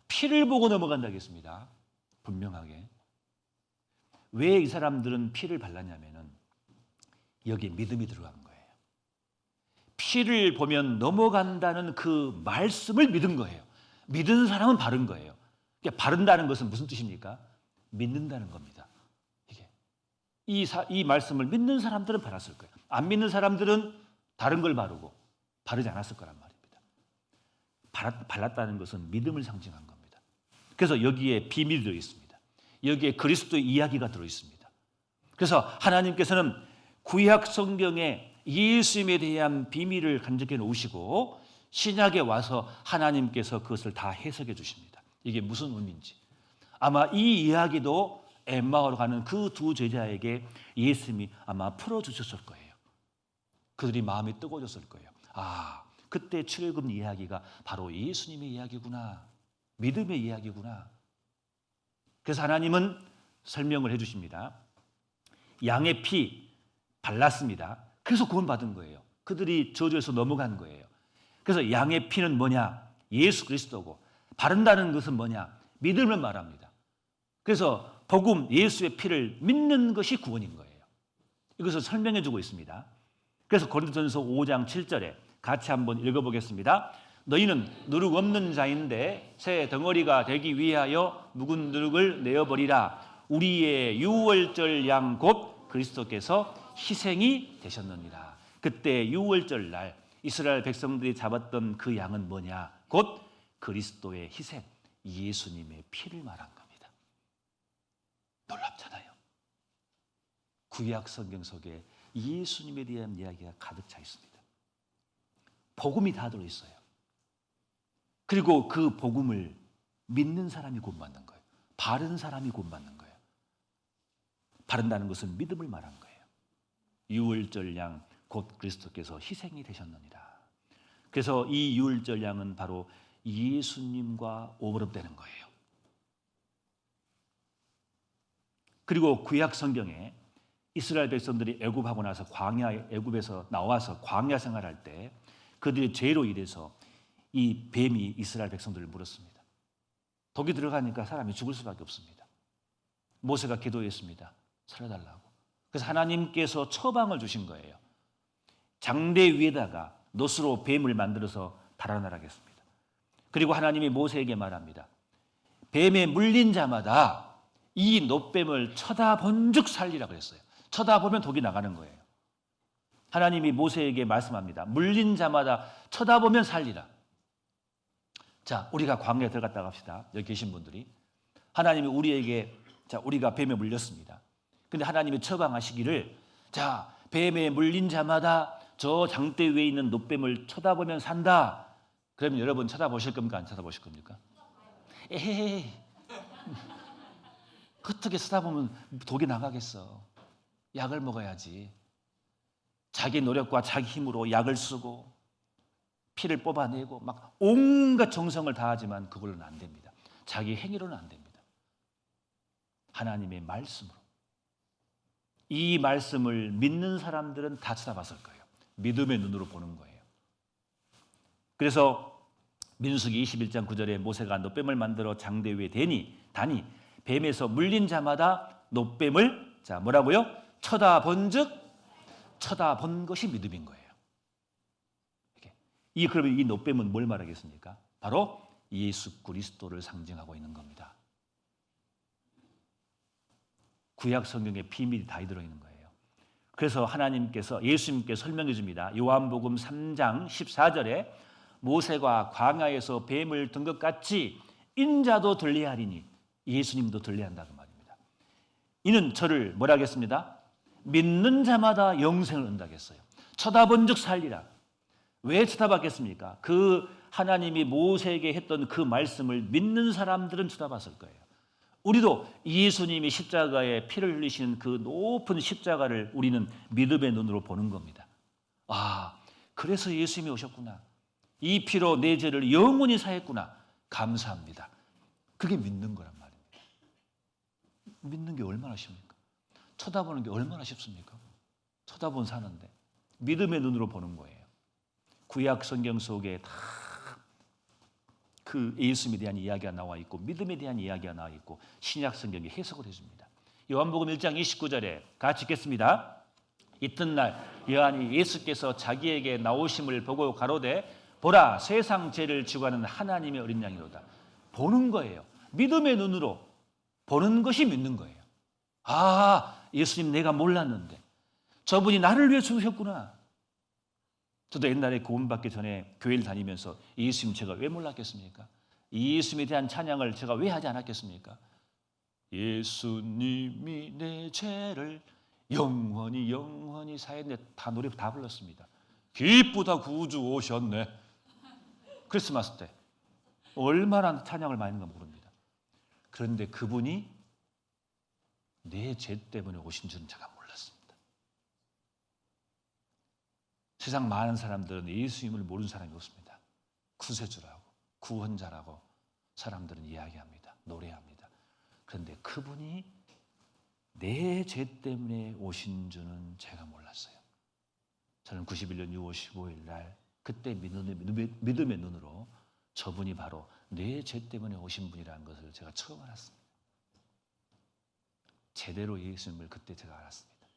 피를 보고 넘어간다겠습니다. 분명하게. 왜 이 사람들은 피를 발랐냐면은 여기에 믿음이 들어간 거예요. 피를 보면 넘어간다는 그 말씀을 믿은 거예요. 믿은 사람은 바른 거예요. 그러니까 바른다는 것은 무슨 뜻입니까? 믿는다는 겁니다. 이게 이 말씀을 믿는 사람들은 바랐을 거예요. 안 믿는 사람들은 다른 걸 바르고 바르지 않았을 거란 말입니다. 발랐다는 것은 믿음을 상징한 겁니다. 그래서 여기에 비밀이 들어 있습니다. 여기에 그리스도의 이야기가 들어 있습니다. 그래서 하나님께서는 구약 성경에 예수님에 대한 비밀을 간직해 놓으시고 신약에 와서 하나님께서 그것을 다 해석해 주십니다. 이게 무슨 의미인지. 아마 이 이야기도 엠마오로 가는 그 두 제자에게 예수님이 아마 풀어주셨을 거예요. 그들이 마음이 뜨거워졌을 거예요. 아, 그때 출애굽 이야기가 바로 예수님의 이야기구나. 믿음의 이야기구나. 그래서 하나님은 설명을 해주십니다. 양의 피 발랐습니다. 그래서 구원받은 거예요. 그들이 저주에서 넘어간 거예요. 그래서 양의 피는 뭐냐? 예수 그리스도고, 바른다는 것은 뭐냐? 믿음을 말합니다. 그래서 복음 예수의 피를 믿는 것이 구원인 거예요. 이것을 설명해 주고 있습니다. 그래서 고린도전서 5장 7절에 같이 한번 읽어보겠습니다. 너희는 누룩 없는 자인데 새 덩어리가 되기 위하여 묵은 누룩을 내어버리라. 우리의 유월절 양 곧 그리스도께서 희생이 되셨느니라. 그때 유월절 날 이스라엘 백성들이 잡았던 그 양은 뭐냐? 곧 그리스도의 희생, 예수님의 피를 말한 겁니다. 놀랍잖아요. 구약 성경 속에 예수님에 대한 이야기가 가득 차 있습니다. 복음이 다 들어있어요. 그리고 그 복음을 믿는 사람이 구원받는 거예요. 바른 사람이 구원받는 거예요. 바른다는 것은 믿음을 말한 거예요. 유월절 양 곧 그리스도께서 희생이 되셨느니라. 그래서 이 유월절 양은 바로 예수님과 오버랩되는 거예요. 그리고 구약 성경에 이스라엘 백성들이 애굽하고 나서 애굽에서 나와서 광야 생활할 때 그들의 죄로 인해서 이 뱀이 이스라엘 백성들을 물었습니다. 독이 들어가니까 사람이 죽을 수밖에 없습니다. 모세가 기도했습니다. 살려달라고. 그래서 하나님께서 처방을 주신 거예요. 장대 위에다가 놋으로 뱀을 만들어서 달아나라겠습니다. 그리고 하나님이 모세에게 말합니다. 뱀에 물린 자마다 이 놋뱀을 쳐다본 즉 살리라 그랬어요. 쳐다보면 독이 나가는 거예요. 하나님이 모세에게 말씀합니다. 물린 자마다 쳐다보면 살리라. 자, 우리가 광야에 들어갔다 갑시다. 여기 계신 분들이. 하나님이 우리에게, 자, 우리가 뱀에 물렸습니다. 근데 하나님이 처방하시기를, 자, 뱀에 물린 자마다 저 장대 위에 있는 놋뱀을 쳐다보면 산다. 그러면 여러분 쳐다보실 겁니까? 안 쳐다보실 겁니까? 에헤이. 어떻게 쳐다보면 독이 나가겠어. 약을 먹어야지. 자기 노력과 자기 힘으로 약을 쓰고 피를 뽑아내고 막 온갖 정성을 다하지만 그걸로는 안 됩니다. 자기 행위로는 안 됩니다. 하나님의 말씀으로. 이 말씀을 믿는 사람들은 다 쳐다봤을 거예요. 믿음의 눈으로 보는 거예요. 그래서 민수기 21장 9절에 모세가 노뱀을 만들어 장대 위에 다니 뱀에서 물린 자마다 노뱀을 뭐라고요? 쳐다본 것이 믿음인 거예요. 그러면 이 노뱀은 뭘 말하겠습니까? 바로 예수 그리스도를 상징하고 있는 겁니다. 구약 성경에 비밀이 다 들어있는 거예요. 그래서 예수님께서 설명해 줍니다. 요한복음 3장 14절에 모세가 광야에서 뱀을 든 것 같이 인자도 들리하리니, 예수님도 들리한다고 말입니다. 이는 저를 뭐라 하겠습니다? 믿는 자마다 영생을 얻는다고 했어요. 쳐다본 즉 살리라. 왜 쳐다봤겠습니까? 그 하나님이 모세에게 했던 그 말씀을 믿는 사람들은 쳐다봤을 거예요. 우리도 예수님이 십자가에 피를 흘리시는 그 높은 십자가를 우리는 믿음의 눈으로 보는 겁니다. 그래서 예수님이 오셨구나. 이 피로 내 죄를 영원히 사했구나. 감사합니다. 그게 믿는 거란 말입니다. 믿는 게 얼마나 쉽습니까? 쳐다보는 게 얼마나 쉽습니까? 쳐다본 사는데 믿음의 눈으로 보는 거예요. 구약 성경 속에 다 그 예수님에 대한 이야기가 나와 있고 믿음에 대한 이야기가 나와 있고 신약 성경이 해석을 해줍니다. 요한복음 1장 29절에 같이 읽겠습니다. 이튿날 요한이 예수께서 자기에게 나오심을 보고 가로되 보라 세상 죄를 지고 가는 하나님의 어린 양이로다. 보는 거예요. 믿음의 눈으로 보는 것이 믿는 거예요. 예수님 내가 몰랐는데 저분이 나를 위해 죽으셨구나. 저도 옛날에 구원받기 전에 교회를 다니면서 예수님 제가 왜 몰랐겠습니까? 예수님에 대한 찬양을 제가 왜 하지 않았겠습니까? 예수님이 내 죄를 영원히 사했네. 다 노래 다 불렀습니다. 기쁘다 구주 오셨네. 크리스마스 때 얼마나 찬양을 많이 했는가 모릅니다. 그런데 그분이 내 죄 때문에 오신 줄은 제가 몰랐습니다. 세상 많은 사람들은 예수님을 모르는 사람이 없습니다. 구세주라고 구원자라고 사람들은 이야기합니다. 노래합니다. 그런데 그분이 내 죄 때문에 오신 줄은 제가 몰랐어요. 저는 91년 6월 15일 날 그때 믿음의 눈으로 저분이 바로 내 죄 때문에 오신 분이라는 것을 제가 처음 알았습니다. 제대로 예수님을 그때 제가 알았습니다.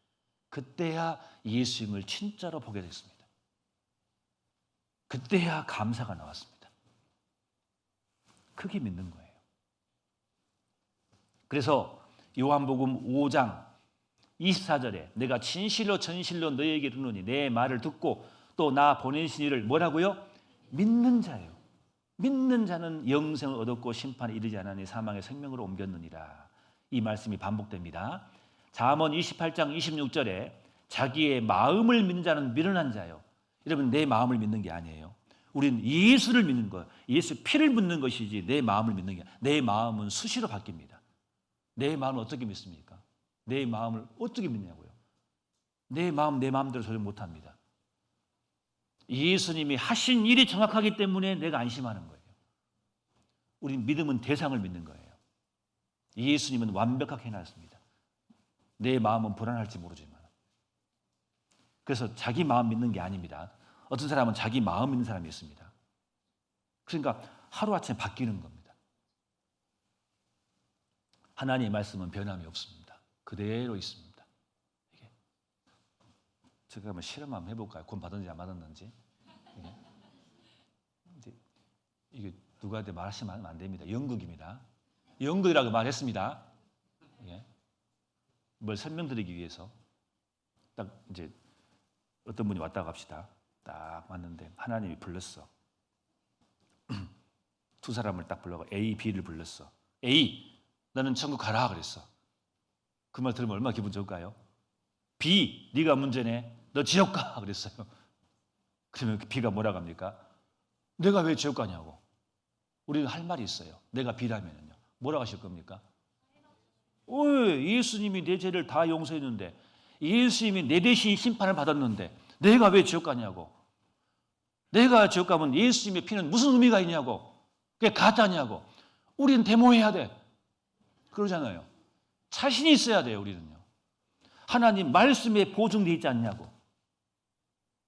그때야 예수님을 진짜로 보게 됐습니다. 그때야 감사가 나왔습니다. 그게 믿는 거예요. 그래서 요한복음 5장 24절에 내가 진실로 너희에게 이르노니 내 말을 듣고 또 나 보내신 이를 뭐라고요? 믿는 자예요. 믿는 자는 영생을 얻었고 심판에 이르지 않으니 사망의 생명으로 옮겼느니라. 이 말씀이 반복됩니다. 잠언 28장 26절에 자기의 마음을 믿는 자는 미련한 자요. 여러분 내 마음을 믿는 게 아니에요. 우리는 예수를 믿는 거예요. 예수 피를 믿는 것이지 내 마음을 믿는 게 아니에요. 내 마음은 수시로 바뀝니다. 내 마음을 어떻게 믿습니까? 내 마음을 어떻게 믿냐고요. 내 마음 내 마음대로 조절 못합니다. 예수님이 하신 일이 정확하기 때문에 내가 안심하는 거예요. 우린 믿음은 대상을 믿는 거예요. 예수님은 완벽하게 해놨습니다. 내 마음은 불안할지 모르지만. 그래서 자기 마음 믿는 게 아닙니다. 어떤 사람은 자기 마음 믿는 사람이 있습니다. 그러니까 하루아침에 바뀌는 겁니다. 하나님의 말씀은 변함이 없습니다. 그대로 있습니다. 제가 한번 실험 한번 해볼까요? 구원 받았는지 안 받았는지. 이게 누구한테 말하시면 안 됩니다. 연극입니다. 연극이라고 말했습니다. 뭘 설명드리기 위해서 딱 이제 어떤 분이 왔다고 합시다. 딱 왔는데 하나님이 불렀어. 두 사람을 딱 불러가 A, B를 불렀어. A, 너는 천국 가라 그랬어. 그 말 들으면 얼마나 기분 좋을까요? B, 네가 문제네. 너 지옥 가 그랬어요. 그러면 B가 뭐라고 합니까? 내가 왜 지옥 가냐고. 우리는 할 말이 있어요. 내가 B라면요. 뭐라고 하실 겁니까? 예수님이 내 죄를 다 용서했는데 예수님이 내 대신 심판을 받았는데 내가 왜 지옥 가냐고. 내가 지옥 가면 예수님의 피는 무슨 의미가 있냐고. 그게 가짜냐고. 우리는 데모해야 돼. 그러잖아요. 자신이 있어야 돼요. 우리는요. 하나님 말씀에 보증되어 있지 않냐고.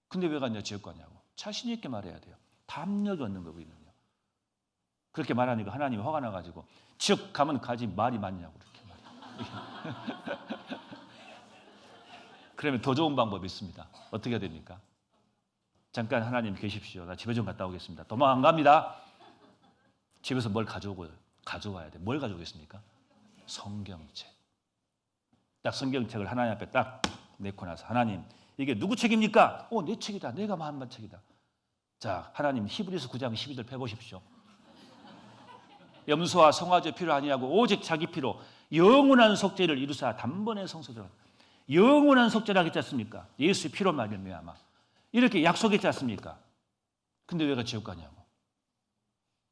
근데 왜 갔냐? 지옥 가냐고. 자신 있게 말해야 돼요. 담력이 없는 거예요, 우리는요. 그렇게 말하니까 하나님이 화가 나가지고 지옥 가면 가지 말이 많냐고 그렇게 말해요. 그러면 더 좋은 방법이 있습니다. 어떻게 해야 됩니까? 잠깐 하나님 계십시오. 나 집에 좀 갔다 오겠습니다. 도망 안 갑니다. 집에서 뭘 가져와야 돼. 뭘 가져오겠습니까? 성경책. 딱 성경책을 하나님 앞에 딱 내고 나서 하나님 이게 누구 책입니까? 내 책이다. 내가 마음만 책이다. 자, 하나님 히브리서 9장 12절 펴보십시오. 염소와 송아지 필요 아니냐고 오직 자기 피로 영원한 속죄를 이루사 단번에 성소되라. 영원한 속죄를 하겠지 않습니까? 예수의 피로 말미암아 이렇게 약속했지 않습니까? 근데 왜가 지옥 가냐고.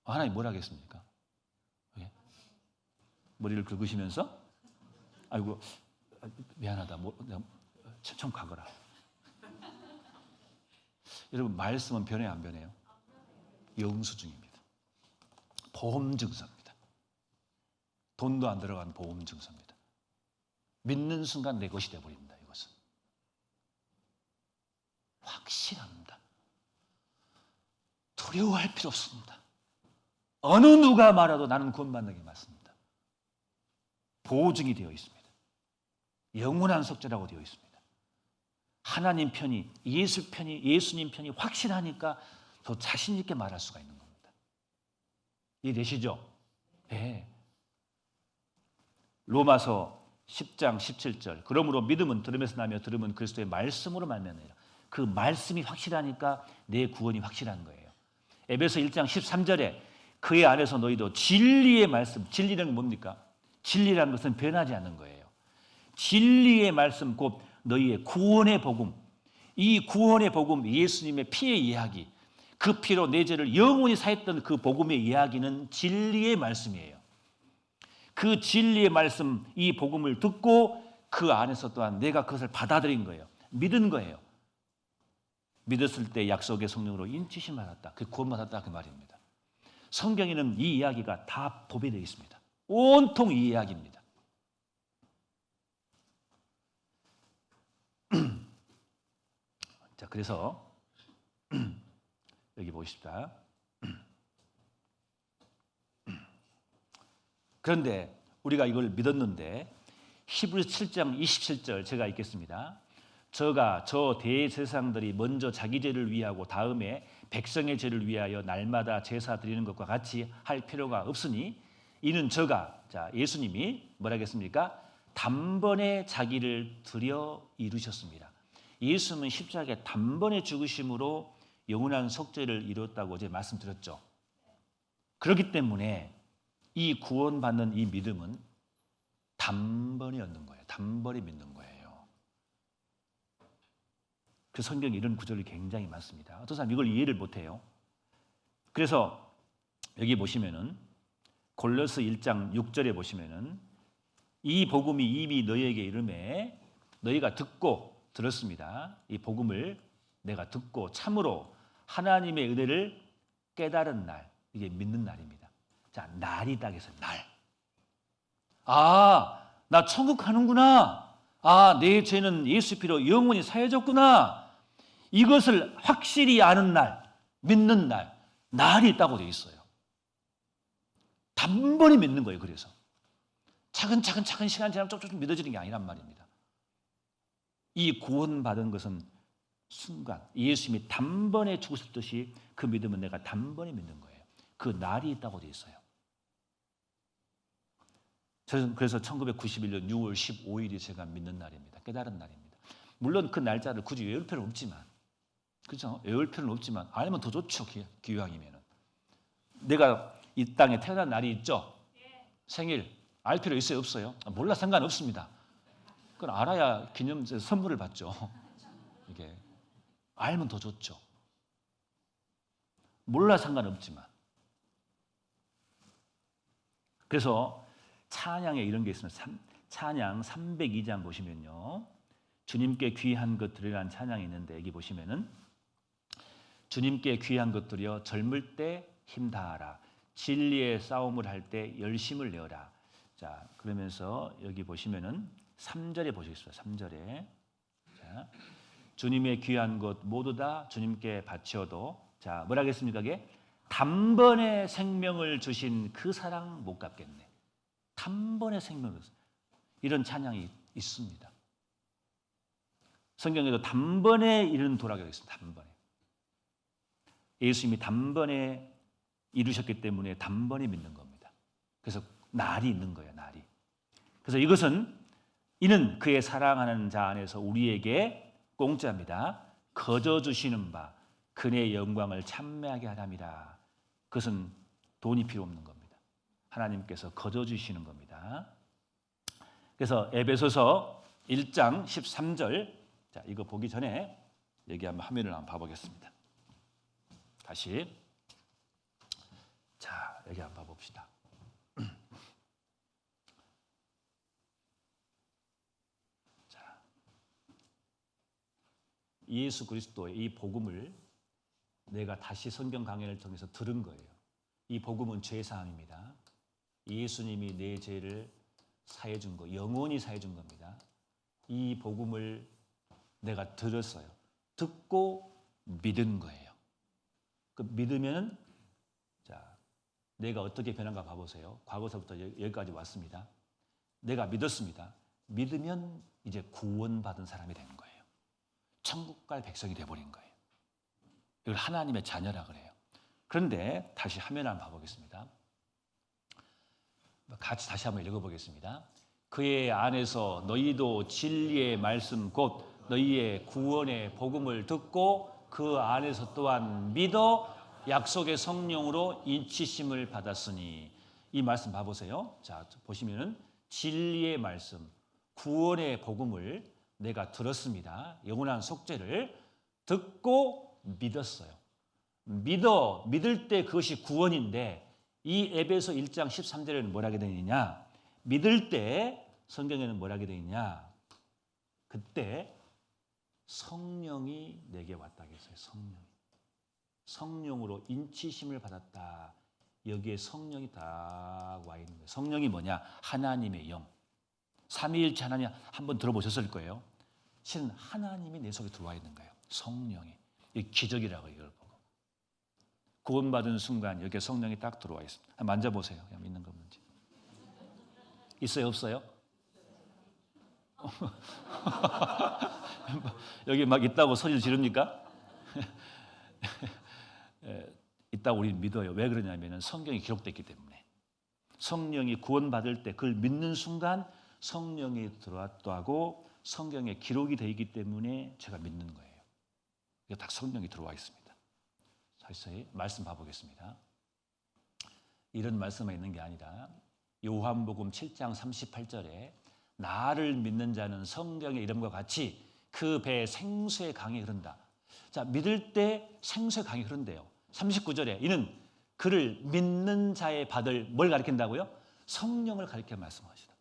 하나님 뭘 하겠습니까? 왜? 머리를 긁으시면서 아이고 미안하다. 좀 가거라. 여러분 말씀은 변해요, 안 변해요? 영수증입니다. 보험증서입니다. 돈도 안 들어간 보험증서입니다. 믿는 순간 내 것이 되어버립니다. 이것은 확실합니다. 두려워할 필요 없습니다. 어느 누가 말해도 나는 구원받는 게 맞습니다. 보증이 되어 있습니다. 영원한 속죄라고 되어 있습니다. 하나님 편이, 예수 편이, 예수님 편이 확실하니까 더 자신 있게 말할 수가 있는 겁니다. 이해되시죠? 네. 로마서 10장 17절. 그러므로 믿음은 들음에서 나며 들음은 그리스도의 말씀으로 말미암느니라. 그 말씀이 확실하니까 내 구원이 확실한 거예요. 에베소 1장 13절에 그의 안에서 너희도 진리의 말씀, 진리는 뭡니까? 진리라는 것은 변하지 않는 거예요. 진리의 말씀 곧 너희의 구원의 복음, 이 구원의 복음, 예수님의 피의 이야기, 그 피로 내 죄를 영원히 사했던 그 복음의 이야기는 진리의 말씀이에요. 그 진리의 말씀, 이 복음을 듣고 그 안에서 또한 내가 그것을 받아들인 거예요. 믿은 거예요. 믿었을 때 약속의 성령으로 인치심 받았다. 그 구원받았다 그 말입니다. 성경에는 이 이야기가 다 도배되어 있습니다. 온통 이 이야기입니다. 자, 그래서 여기 보십시다. 그런데 우리가 이걸 믿었는데 히브리서 7장 27절 제가 읽겠습니다. 저가 저 대제사장들이 먼저 자기 죄를 위하고 다음에 백성의 죄를 위하여 날마다 제사 드리는 것과 같이 할 필요가 없으니 이는 저가, 자, 예수님이 뭐라 했습니까? 단번에 자기를 드려 이루셨습니다. 예수님은 십자가에 단번에 죽으심으로 영원한 속죄를 이뤘다고 어제 말씀드렸죠. 그렇기 때문에 이 구원받는 이 믿음은 단번에 얻는 거예요. 단번에 믿는 거예요. 그 성경에 이런 구절이 굉장히 많습니다. 어떤 사람 이걸 이해를 못해요. 그래서 여기 보시면은 골로새 1장 6절에 보시면은 이 복음이 이미 너희에게 이르매 너희가 듣고 들었습니다. 이 복음을 내가 듣고 참으로 하나님의 은혜를 깨달은 날, 이게 믿는 날입니다. 자, 날이 딱 해서 날. 아, 나 천국 가는구나. 아, 내 죄는 예수 피로 영원히 사해졌구나. 이것을 확실히 아는 날, 믿는 날, 날이 있다고 되어 있어요. 단번에 믿는 거예요. 그래서 차근차근 시간 지나면 조금 믿어지는 게 아니란 말입니다. 이 구원받은 것은 순간 예수님이 단번에 죽으실 듯이 그 믿음은 내가 단번에 믿는 거예요. 그 날이 있다고 되어 있어요. 저는 그래서 1991년 6월 15일이 제가 믿는 날입니다. 깨달은 날입니다. 물론 그 날짜를 굳이 외울 필요는 없지만, 그렇죠? 외울 필요는 없지만 알면 더 좋죠. 기왕이면은. 내가 이 땅에 태어난 날이 있죠. 생일 알 필요 있어요, 없어요? 몰라 상관없습니다. 그건 알아야 기념 선물을 받죠. 이게 알면 더 좋죠. 몰라 상관없지만. 그래서 찬양에 이런 게 있습니다. 찬양 302장 보시면요. 주님께 귀한 것들이라는 찬양이 있는데 여기 보시면은 주님께 귀한 것들이여 젊을 때 힘다하라. 진리의 싸움을 할 때 열심을 내어라. 자, 그러면서 여기 보시면은 3절에 보시겠습니다. 3절에. 자, 주님의 귀한 것 모두 다 주님께 바치어도 자, 뭐라 하겠습니까? 이게 단번에 생명을 주신 그 사랑 못 갚겠네. 단번에 생명을 주신 이런 찬양이 있습니다. 성경에도 단번에 이런 도락이 있습니다. 단번에. 예수님이 단번에 이루셨기 때문에 단번에 믿는 겁니다. 그래서 날이 있는 거예요. 날이. 그래서 이것은 이는 그의 사랑하는 자 안에서 우리에게 공짜입니다. 거저 주시는 바 그의 영광을 찬미하게 하랍니다. 그것은 돈이 필요 없는 겁니다. 하나님께서 거저 주시는 겁니다. 그래서 에베소서 1장 13절 자, 이거 보기 전에 여기 한번 화면을 한번 봐보겠습니다. 다시 자, 여기 한번 봐봅시다. 자, 예수 그리스도의 이 복음을 내가 다시 성경 강연을 통해서 들은 거예요. 이 복음은 죄사함입니다. 예수님이 내 죄를 사해 준 거, 영원히 사해 준 겁니다. 이 복음을 내가 들었어요. 듣고 믿은 거예요. 그 믿으면 자, 내가 어떻게 변한가 봐보세요. 과거서부터 여기까지 왔습니다. 내가 믿었습니다. 믿으면 이제 구원받은 사람이 된 거예요. 천국 갈 백성이 돼버린 거예요. 이걸 하나님의 자녀라 그래요. 그런데 다시 화면 한번 봐보겠습니다. 같이 다시 한번 읽어보겠습니다. 그의 안에서 너희도 진리의 말씀 곧 너희의 구원의 복음을 듣고 그 안에서 또한 믿어 약속의 성령으로 인치심을 받았으니 이 말씀 봐보세요. 자, 보시면은 진리의 말씀, 구원의 복음을 내가 들었습니다. 영원한 속죄를 듣고 믿었어요. 믿을 때 그것이 구원인데 이 에베소 1장 13절에는 뭐라게 되어 있느냐? 믿을 때 성경에는 뭐라게 되어 있냐? 그때 성령이 내게 왔다고 했어요. 성령으로 인치심을 받았다. 여기에 성령이 다 와 있는 거예요. 성령이 뭐냐? 하나님의 영. 삼위일체 하나님 한번 들어보셨을 거예요. 실은 하나님이 내 속에 들어와 있는 거예요. 성령이. 이 기적이라고 이걸 보고. 구원받은 순간 여기에 성령이 딱 들어와 있습니다. 만져보세요. 그냥 있는 건지. 있어요? 없어요? 여기 막 있다고 소리를 지릅니까? 있다고 우리는 믿어요. 왜 그러냐면 성경이 기록됐기 때문에. 성령이 구원받을 때 그걸 믿는 순간 성령이 들어왔다고 성경에 기록이 되어 있기 때문에 제가 믿는 거예요. 이게 딱 성령이 들어와 있습니다. 다시 말씀 봐보겠습니다. 이런 말씀만 있는 게 아니라 요한복음 7장 38절에 나를 믿는 자는 성경의 이름과 같이 그 배에 생수의 강이 흐른다. 자, 믿을 때 생수의 강이 흐른대요. 39절에 이는 그를 믿는 자의 받을 뭘 가리킨다고요? 성령을 가리켜 말씀하시다.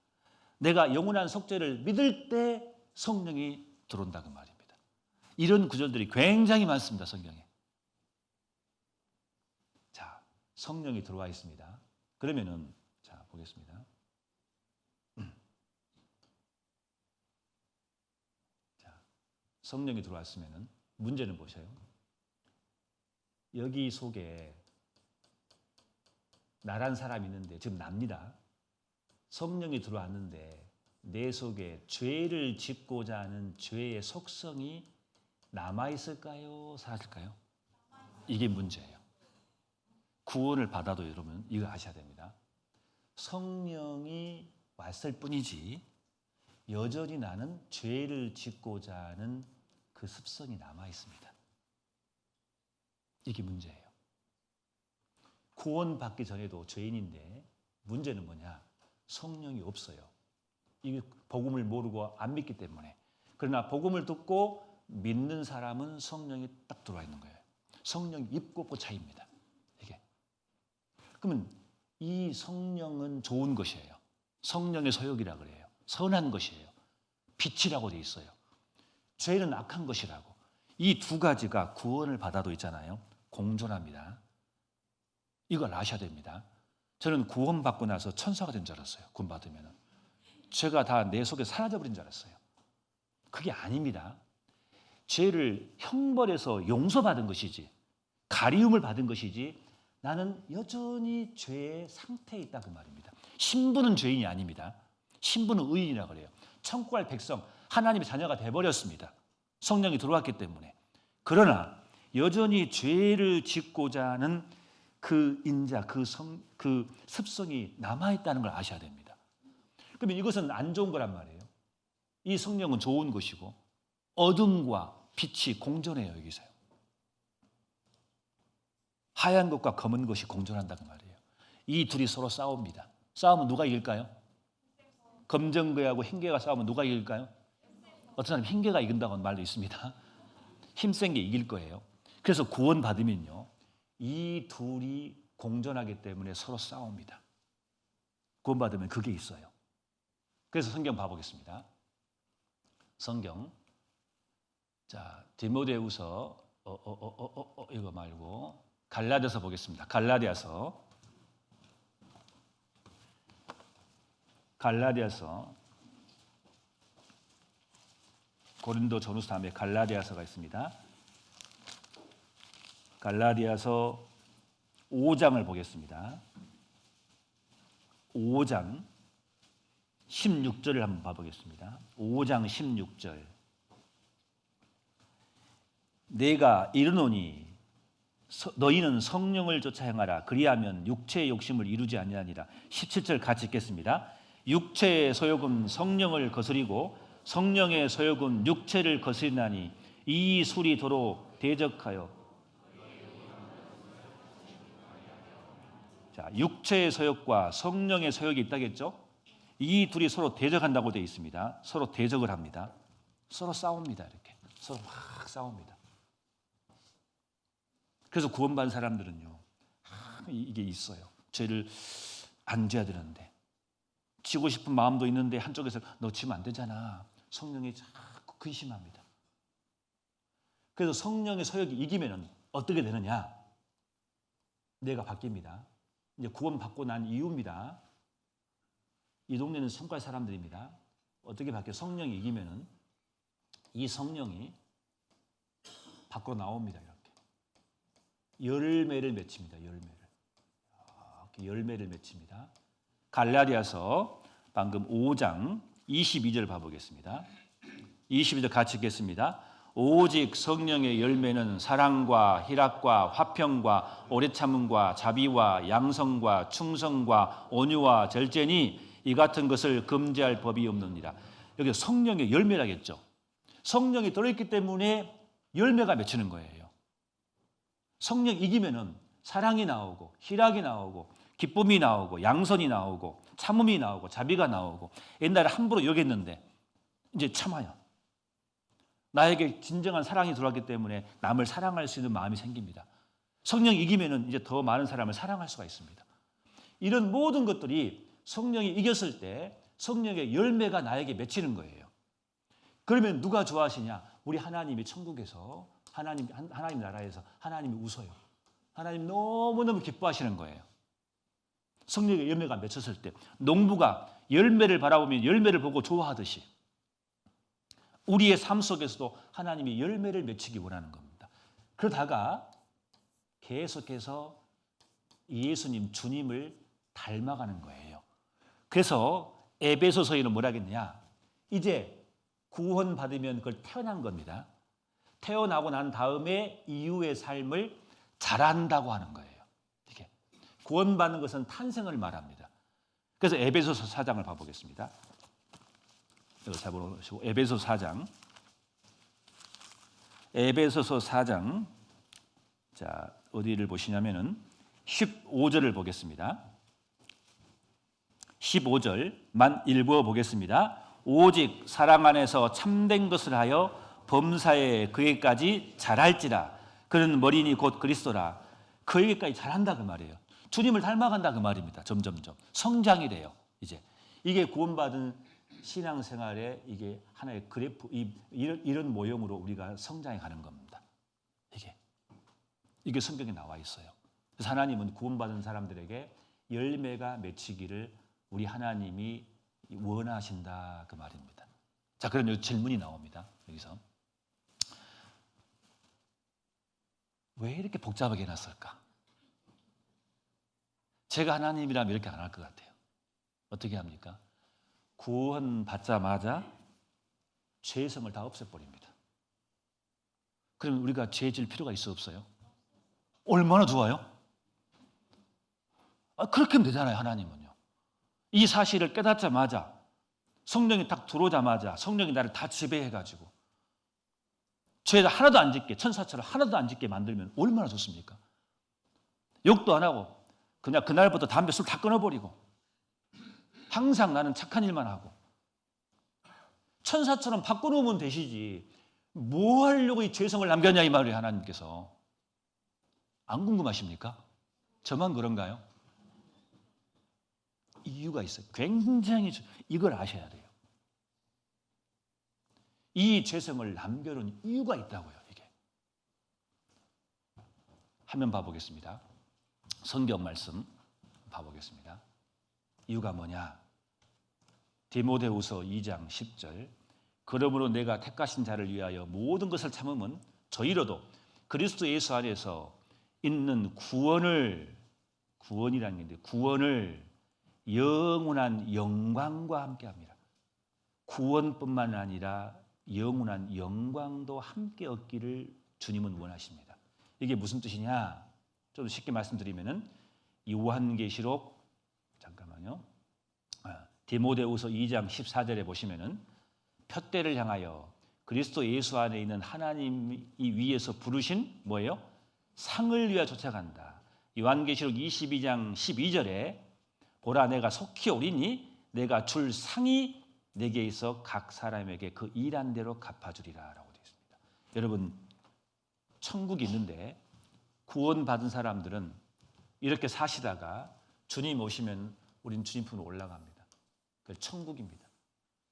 내가 영원한 속죄를 믿을 때 성령이 들어온다 그 말입니다. 이런 구절들이 굉장히 많습니다. 성경에. 자, 성령이 들어와 있습니다. 그러면은 자, 보겠습니다. 자, 성령이 들어왔으면은 문제는 보셔요. 여기 속에 나란 사람이 있는데 지금 납니다. 성령이 들어왔는데 내 속에 죄를 짓고자 하는 죄의 속성이 남아있을까요? 사라질까요? 이게 문제예요. 구원을 받아도 여러분 이거 아셔야 됩니다. 성령이 왔을 뿐이지 여전히 나는 죄를 짓고자 하는 그 습성이 남아있습니다. 이게 문제예요. 구원받기 전에도 죄인인데 문제는 뭐냐? 성령이 없어요. 이 복음을 모르고 안 믿기 때문에. 그러나 복음을 듣고 믿는 사람은 성령이 딱 들어와 있는 거예요. 성령이 입고 없고 차이입니다. 이게. 그러면 이 성령은 좋은 것이에요. 성령의 소욕이라 그래요. 선한 것이에요. 빛이라고 돼 있어요. 죄는 악한 것이라고. 이 두 가지가 구원을 받아도 있잖아요. 공존합니다. 이걸 아셔야 됩니다. 저는 구원받고 나서 천사가 된 줄 알았어요. 구원받으면. 죄가 다 내 속에 사라져버린 줄 알았어요. 그게 아닙니다. 죄를 형벌해서 용서받은 것이지, 가리움을 받은 것이지, 나는 여전히 죄의 상태에 있다 그 말입니다. 신부는 죄인이 아닙니다. 신부는 의인이라고 그래요. 천국 갈 백성, 하나님의 자녀가 돼버렸습니다. 성령이 들어왔기 때문에. 그러나 여전히 죄를 짓고자 하는 그 인자, 그 습성이 남아있다는 걸 아셔야 됩니다. 그러면 이것은 안 좋은 거란 말이에요. 이 성령은 좋은 것이고 어둠과 빛이 공존해요. 여기서요. 하얀 것과 검은 것이 공존한다는 말이에요. 이 둘이 서로 싸웁니다. 싸우면 누가 이길까요? 검정개하고 흰개가 싸우면 누가 이길까요? 어떤 사람은 흰개가 이긴다고 하는 말도 있습니다. 힘센 게 이길 거예요. 그래서 구원받으면요, 이 둘이 공존하기 때문에 서로 싸웁니다. 구원받으면 그게 있어요. 그래서 성경 봐보겠습니다. 성경, 자, 디모데후서 이거 말고 갈라디아서 보겠습니다. 갈라디아서 고린도 전후서 다음에 갈라디아서가 있습니다. 갈라디아서 5장을 보겠습니다. 5장 16절을 한번 봐보겠습니다. 5장 16절. 내가 이르노니 너희는 성령을 쫓아 행하라. 그리하면 육체의 욕심을 이루지 아니하니라. 17절 같이 읽겠습니다. 육체의 소욕은 성령을 거스리고 성령의 소욕은 육체를 거스리나니 이 술이 도로 대적하여. 자, 육체의 소욕과 성령의 소욕이 있다겠죠? 이 둘이 서로 대적한다고 되어 있습니다. 서로 대적을 합니다. 서로 싸웁니다. 이렇게 서로 막 싸웁니다. 그래서 구원받은 사람들은요, 이게 있어요. 죄를 안 져야 되는데, 지고 싶은 마음도 있는데 한쪽에서 너 지면 안 되잖아. 성령이 자꾸 근심합니다. 그래서 성령의 소욕이 이기면은 어떻게 되느냐? 내가 바뀝니다. 이제 구원받고 난 이후입니다. 이 동네는 성과 사람들입니다. 어떻게 바뀌어요? 성령이 이기면은 이 성령이 밖으로 나옵니다. 열매를 맺힙니다. 열매를 맺힙니다. 갈라디아서 방금 5장 22절 봐보겠습니다. 22절 같이 읽겠습니다. 오직 성령의 열매는 사랑과 희락과 화평과 오래 참음과 자비와 양성과 충성과 온유와 절제니 이 같은 것을 금지할 법이 없느니라. 여기 성령의 열매라겠죠. 성령이 들어있기 때문에 열매가 맺히는 거예요. 성령 이기면은 사랑이 나오고 희락이 나오고 기쁨이 나오고 양선이 나오고 참음이 나오고 자비가 나오고, 옛날에 함부로 여겼는데 이제 참아요. 나에게 진정한 사랑이 들어왔기 때문에 남을 사랑할 수 있는 마음이 생깁니다. 성령이 이기면은 이제 더 많은 사람을 사랑할 수가 있습니다. 이런 모든 것들이 성령이 이겼을 때 성령의 열매가 나에게 맺히는 거예요. 그러면 누가 좋아하시냐? 우리 하나님이 천국에서 하나님 나라에서 하나님이 웃어요. 하나님 너무너무 기뻐하시는 거예요. 성령의 열매가 맺혔을 때 농부가 열매를 바라보면 열매를 보고 좋아하듯이 우리의 삶 속에서도 하나님이 열매를 맺히기 원하는 겁니다. 그러다가 계속해서 예수님, 주님을 닮아가는 거예요. 그래서 에베소서에는 뭐라 하겠느냐? 이제 구원받으면 그걸 태어난 겁니다. 태어나고 난 다음에 이후의 삶을 잘한다고 하는 거예요. 이게 구원받는 것은 탄생을 말합니다. 그래서 에베소서 4장을 봐보겠습니다. 이거 잘 보시고 에베소서 4장. 에베소서 4장. 자, 어디를 보시냐면은 15절을 보겠습니다. 15절만 읽어 보겠습니다. 오직 사랑 안에서 참된 것을 하여 범사에 그에까지 잘할지라. 그는 머리니 곧 그리스도라. 그에게까지 잘한다 그 말이에요. 주님을 닮아간다 그 말입니다. 점점점 성장이 돼요. 이제 이게 구원받은 신앙생활의 이게 하나의 그래프, 이런 모형으로 우리가 성장해 가는 겁니다. 이게 성경에 나와 있어요. 그래서 하나님은 구원받은 사람들에게 열매가 맺히기를 우리 하나님이 원하신다 그 말입니다. 자, 그런 질문이 나옵니다. 여기서 왜 이렇게 복잡하게 해놨을까? 제가 하나님이라면 이렇게 안 할 것 같아요. 어떻게 합니까? 구원 받자마자 죄성을 다 없애버립니다. 그러면 우리가 죄 질 필요가 있어 없어요? 얼마나 좋아요? 그렇게 하면 되잖아요. 하나님은요. 이 사실을 깨닫자마자, 성령이 딱 들어오자마자 성령이 나를 다 지배해가지고 죄를 하나도 안 짓게, 천사처럼 하나도 안 짓게 만들면 얼마나 좋습니까? 욕도 안 하고 그냥 그날부터 담배 술 다 끊어버리고 항상 나는 착한 일만 하고 천사처럼 바꿔놓으면 되시지 뭐 하려고 이 죄성을 남겼냐 이 말이에요. 하나님께서. 안 궁금하십니까? 저만 그런가요? 이유가 있어요. 굉장히 이걸 아셔야 돼요. 이 죄성을 남겨놓은 이유가 있다고요. 이게 화면 봐보겠습니다. 성경 말씀 봐보겠습니다. 이유가 뭐냐? 디모데후서 2장 10절 그러므로 내가 택하신 자를 위하여 모든 것을 참으면 저희로도 그리스도 예수 안에서 있는 구원이라는 게 있는데 구원을 영원한 영광과 함께합니다. 구원뿐만 아니라 영원한 영광도 함께 얻기를 주님은 원하십니다. 이게 무슨 뜻이냐? 좀 쉽게 말씀드리면은 요한계시록 잠깐만요. 디모데후서 2장 14절에 보시면은 푯대를 향하여 그리스도 예수 안에 있는 하나님이 위에서 부르신 뭐예요? 상을 위하여 쫓아간다. 요한계시록 22장 12절에 보라 내가 속히 오리니 내가 줄 상이 내게 있어 각 사람에게 그 일한 대로 갚아주리라 라고 되어 있습니다. 여러분 천국이 있는데 구원받은 사람들은 이렇게 사시다가 주님 오시면 우리는 주님 품으로 올라갑니다. 그 천국입니다.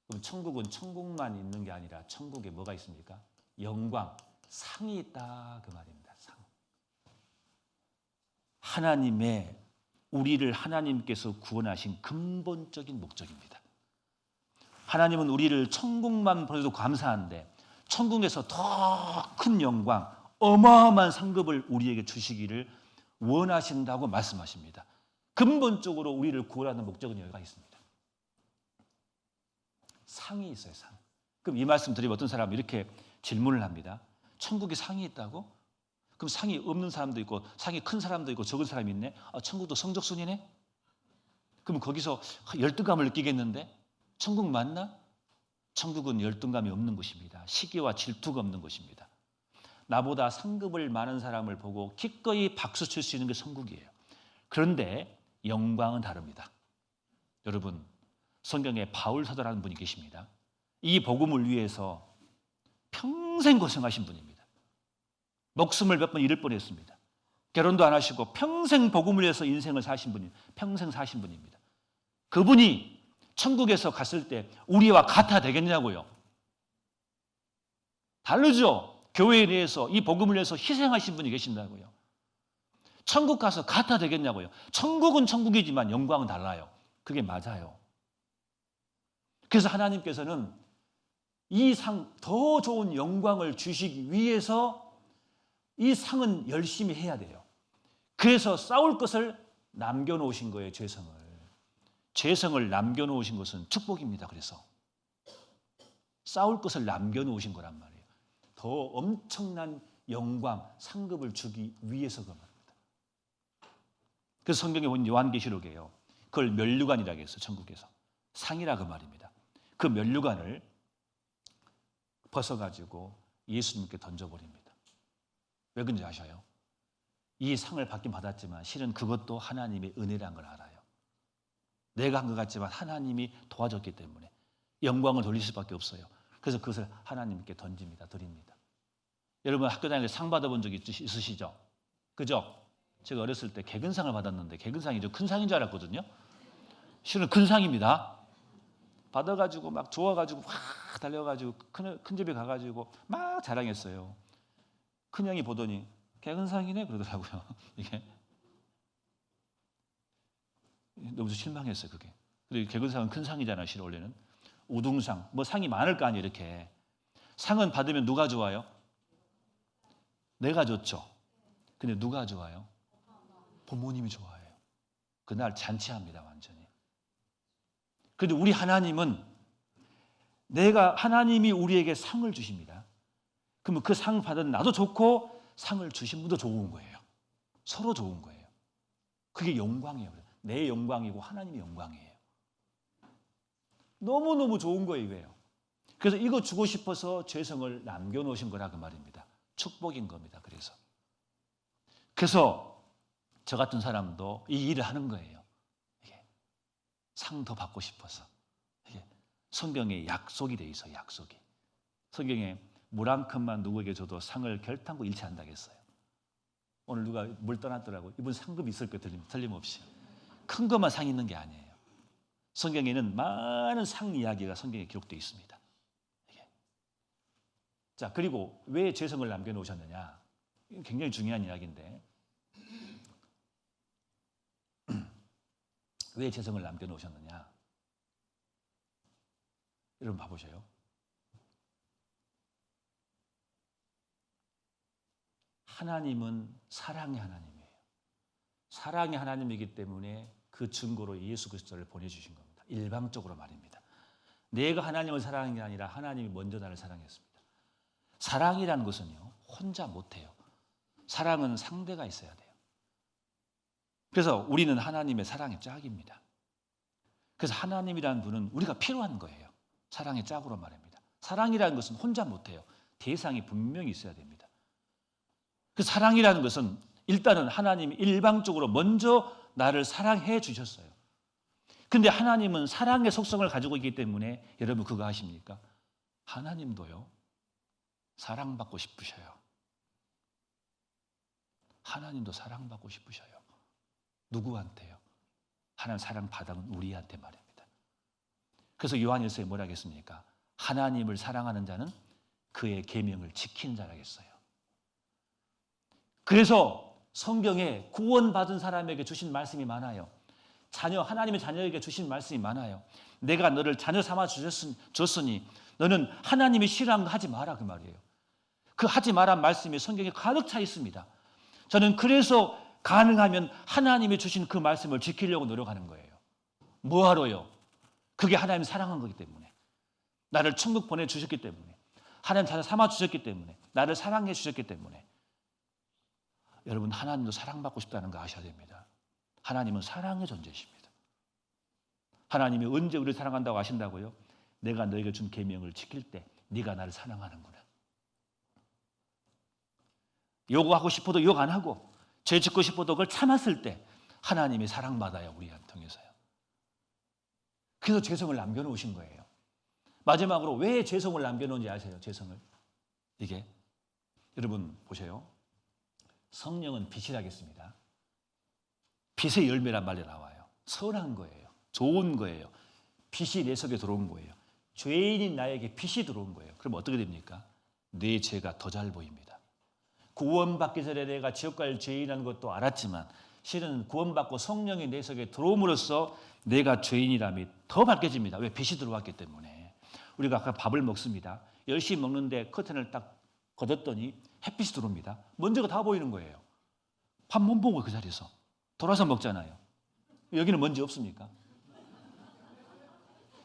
그럼 천국은 천국만 있는 게 아니라 천국에 뭐가 있습니까? 영광, 상이 있다 그 말입니다. 상. 하나님의 우리를 하나님께서 구원하신 근본적인 목적입니다. 하나님은 우리를 천국만 보내도 감사한데 천국에서 더 큰 영광, 어마어마한 상급을 우리에게 주시기를 원하신다고 말씀하십니다. 근본적으로 우리를 구원하는 목적은 여기가 있습니다. 상이 있어요, 상. 그럼 이 말씀 드리면 어떤 사람은 이렇게 질문을 합니다. 천국에 상이 있다고? 그럼 상이 없는 사람도 있고 상이 큰 사람도 있고 적은 사람이 있네? 천국도 성적순이네? 그럼 거기서 열등감을 느끼겠는데? 천국 맞나? 천국은 열등감이 없는 곳입니다. 시기와 질투가 없는 곳입니다. 나보다 상급을 많은 사람을 보고 기꺼이 박수 칠 수 있는 게 천국이에요. 그런데 영광은 다릅니다. 여러분 성경에 바울 사도라는 분이 계십니다. 이 복음을 위해서 평생 고생하신 분입니다. 목숨을 몇 번 잃을 뻔했습니다. 결혼도 안 하시고 평생 복음을 위해서 인생을 사신 분이 평생 사신 분입니다. 그분이 천국에서 갔을 때 우리와 같아 되겠냐고요. 다르죠. 교회에 대해서 이 복음을 위해서 희생하신 분이 계신다고요. 천국 가서 같아 되겠냐고요. 천국은 천국이지만 영광은 달라요. 그게 맞아요. 그래서 하나님께서는 이 상 더 좋은 영광을 주시기 위해서 이 상은 열심히 해야 돼요. 그래서 싸울 것을 남겨놓으신 거예요. 죄성을 남겨놓으신 것은 축복입니다. 그래서 싸울 것을 남겨놓으신 거란 말이에요. 더 엄청난 영광, 상급을 주기 위해서 그 말입니다. 그래서 성경에 보면 요한계시록이에요. 그걸 면류관이라고 했어요. 천국에서. 상이라 그 말입니다. 그 면류관을 벗어가지고 예수님께 던져버립니다. 왜 그런지 아셔요? 이 상을 받긴 받았지만 실은 그것도 하나님의 은혜란 걸 알아요. 내가 한 것 같지만 하나님이 도와줬기 때문에 영광을 돌릴 수밖에 없어요. 그래서 그것을 하나님께 던집니다. 드립니다. 여러분 학교 다닐 때 상 받아본 적 있으시죠? 그죠? 제가 어렸을 때 개근상을 받았는데 개근상이 좀 큰 상인 줄 알았거든요. 실은 큰 상입니다. 받아가지고 막 좋아가지고 막 달려가지고 큰 집에 가가지고 막 자랑했어요. 큰형이 보더니 개근상이네 그러더라고요. 이게 너무 실망했어요. 그게 그리고 개근상은 큰 상이잖아요. 실은 원래는 우등상, 뭐 상이 많을 거 아니에요. 이렇게 상은 받으면 누가 좋아요? 내가 좋죠. 근데 누가 좋아요? 부모님이 좋아해요. 그날 잔치합니다. 완전히. 그런데 우리 하나님은 내가 하나님이 우리에게 상을 주십니다. 그러면 그 상 받은 나도 좋고 상을 주신 분도 좋은 거예요. 서로 좋은 거예요. 그게 영광이에요. 내 영광이고 하나님의 영광이에요. 너무너무 좋은 거예요. 이거예요. 그래서 이거 주고 싶어서 죄성을 남겨놓으신 거라 그 말입니다. 축복인 겁니다. 그래서 저 같은 사람도 이 일을 하는 거예요. 상 더 받고 싶어서. 성경에 약속이 돼 있어요. 약속이. 성경에 물 한 컵만 누구에게 줘도 상을 결탄코 잃지 않는다고 했어요. 오늘 누가 물 떠났더라고요. 이분 상금 있을 거예요. 틀림없이. 큰 것만 상 있는 게 아니에요. 성경에는 많은 상 이야기가 성경에 기록되어 있습니다. 자, 그리고 왜 죄성을 남겨놓으셨느냐? 이건 굉장히 중요한 이야기인데 왜 죄성을 남겨놓으셨느냐? 여러분 봐보세요. 하나님은 사랑의 하나님이에요. 사랑의 하나님이기 때문에 그 증거로 예수 그리스도를 보내주신 겁니다. 일방적으로 말입니다. 내가 하나님을 사랑한 게 아니라 하나님이 먼저 나를 사랑했습니다. 사랑이라는 것은요, 혼자 못해요. 사랑은 상대가 있어야 돼요. 그래서 우리는 하나님의 사랑의 짝입니다. 그래서 하나님이라는 분은 우리가 필요한 거예요. 사랑의 짝으로 말입니다. 사랑이라는 것은 혼자 못해요. 대상이 분명히 있어야 됩니다. 그 사랑이라는 것은 일단은 하나님이 일방적으로 먼저 나를 사랑해 주셨어요. 근데 하나님은 사랑의 속성을 가지고 있기 때문에 여러분 그거 아십니까? 하나님도요, 사랑받고 싶으셔요. 하나님도 사랑받고 싶으셔요. 누구한테요? 하나님 사랑받은 우리한테 말입니다. 그래서 요한일서에 뭐라 하겠습니까? 하나님을 사랑하는 자는 그의 계명을 지킨 자라겠어요. 그래서 성경에 구원받은 사람에게 주신 말씀이 많아요. 하나님의 자녀에게 주신 말씀이 많아요. 내가 너를 자녀 삼아 줬으니 너는 하나님이 싫어하는 거 하지 마라 그 말이에요. 그 하지 마라 말씀이 성경에 가득 차 있습니다. 저는 그래서 가능하면 하나님이 주신 그 말씀을 지키려고 노력하는 거예요. 뭐하러요? 그게 하나님 사랑한 거기 때문에. 나를 천국 보내주셨기 때문에. 하나님 자녀 삼아 주셨기 때문에. 나를 사랑해 주셨기 때문에. 여러분 하나님도 사랑받고 싶다는 거 아셔야 됩니다. 하나님은 사랑의 존재이십니다. 하나님이 언제 우리를 사랑한다고 하신다고요? 내가 너에게 준 계명을 지킬 때 네가 나를 사랑하는구나. 요구하고 싶어도 욕 안 하고 죄 짓고 싶어도 그걸 참았을 때 하나님이 사랑받아요. 우리한테 통해서요. 그래서 죄성을 남겨놓으신 거예요. 마지막으로 왜 죄성을 남겨놓은지 아세요? 죄성을. 이게 여러분 보세요. 성령은 빛이라겠습니다. 빛의 열매란 말이 나와요. 선한 거예요. 좋은 거예요. 빛이 내 속에 들어온 거예요. 죄인인 나에게 빛이 들어온 거예요. 그럼 어떻게 됩니까? 내 죄가 더 잘 보입니다. 구원받기 전에 내가 지옥 갈 죄인이라는 것도 알았지만 실은 구원받고 성령이 내 속에 들어옴으로써 내가 죄인이람이 더 밝혀집니다. 왜? 빛이 들어왔기 때문에. 우리가 아까 밥을 먹습니다. 열심히 먹는데 커튼을 딱 걷었더니 햇빛이 들어옵니다. 먼지가 다 보이는 거예요. 밥 못 보고 그 자리에서 돌아서 먹잖아요. 여기는 먼지 없습니까?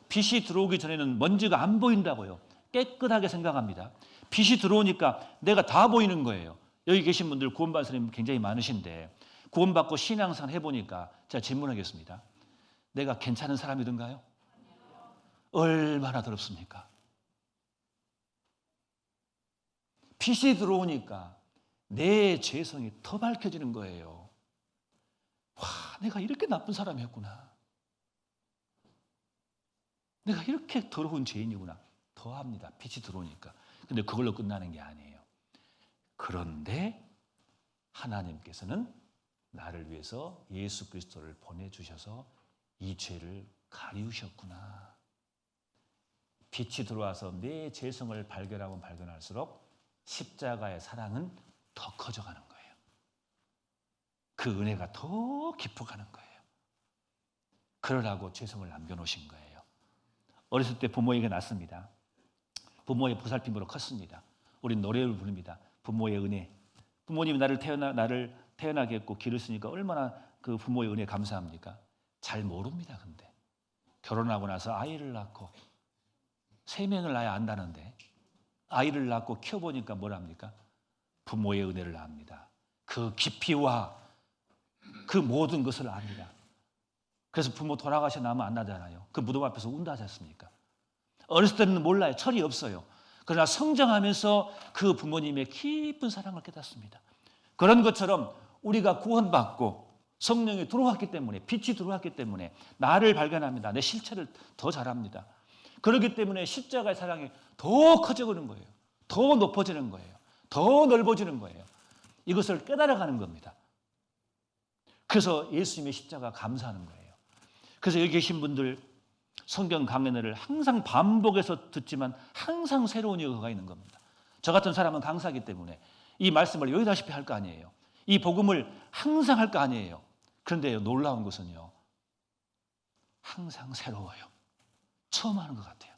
빛이 들어오기 전에는 먼지가 안 보인다고요. 깨끗하게 생각합니다. 빛이 들어오니까 내가 다 보이는 거예요. 여기 계신 분들 구원받은 사람이 굉장히 많으신데 구원받고 신앙생활 해보니까 제가 질문하겠습니다. 내가 괜찮은 사람이든가요? 얼마나 더럽습니까? 빛이 들어오니까 내 죄성이 더 밝혀지는 거예요. 와, 내가 이렇게 나쁜 사람이었구나. 내가 이렇게 더러운 죄인이구나. 더합니다. 빛이 들어오니까. 근데 그걸로 끝나는 게 아니에요. 그런데 하나님께서는 나를 위해서 예수 그리스도를 보내주셔서 이 죄를 가리우셨구나. 빛이 들어와서 내 죄성을 발견하면 발견할수록 십자가의 사랑은 더 커져가는 거예요. 그 은혜가 더 깊어가는 거예요. 그러라고 죄성을 남겨놓으신 거예요. 어렸을 때 부모에게 낳습니다. 부모의 보살핌으로 컸습니다. 우린 노래를 부릅니다. 부모의 은혜. 부모님이 나를 태어나게 했고 기르시니까 얼마나 그 부모의 은혜 감사합니까? 잘 모릅니다. 근데 결혼하고 나서 아이를 낳고 3명을 낳아야 안다는데 아이를 낳고 키워보니까 뭐랍니까? 부모의 은혜를 압니다. 그 깊이와 그 모든 것을 압니다. 그래서 부모 돌아가셔 나면 안 나잖아요. 그 무덤 앞에서 운다 하지 않습니까? 어렸을 때는 몰라요. 철이 없어요. 그러나 성장하면서 그 부모님의 깊은 사랑을 깨닫습니다. 그런 것처럼 우리가 구원받고 성령이 들어왔기 때문에, 빛이 들어왔기 때문에 나를 발견합니다. 내 실체를 더 잘합니다. 그렇기 때문에 십자가의 사랑이 더 커져가는 거예요. 더 높아지는 거예요. 더 넓어지는 거예요. 이것을 깨달아가는 겁니다. 그래서 예수님의 십자가 감사하는 거예요. 그래서 여기 계신 분들 성경 강연을 항상 반복해서 듣지만 항상 새로운 이유가 있는 겁니다. 저 같은 사람은 강사이기 때문에 이 말씀을 여기다시피 할 거 아니에요. 이 복음을 항상 할 거 아니에요. 그런데 놀라운 것은요, 항상 새로워요. 처음 하는 것 같아요.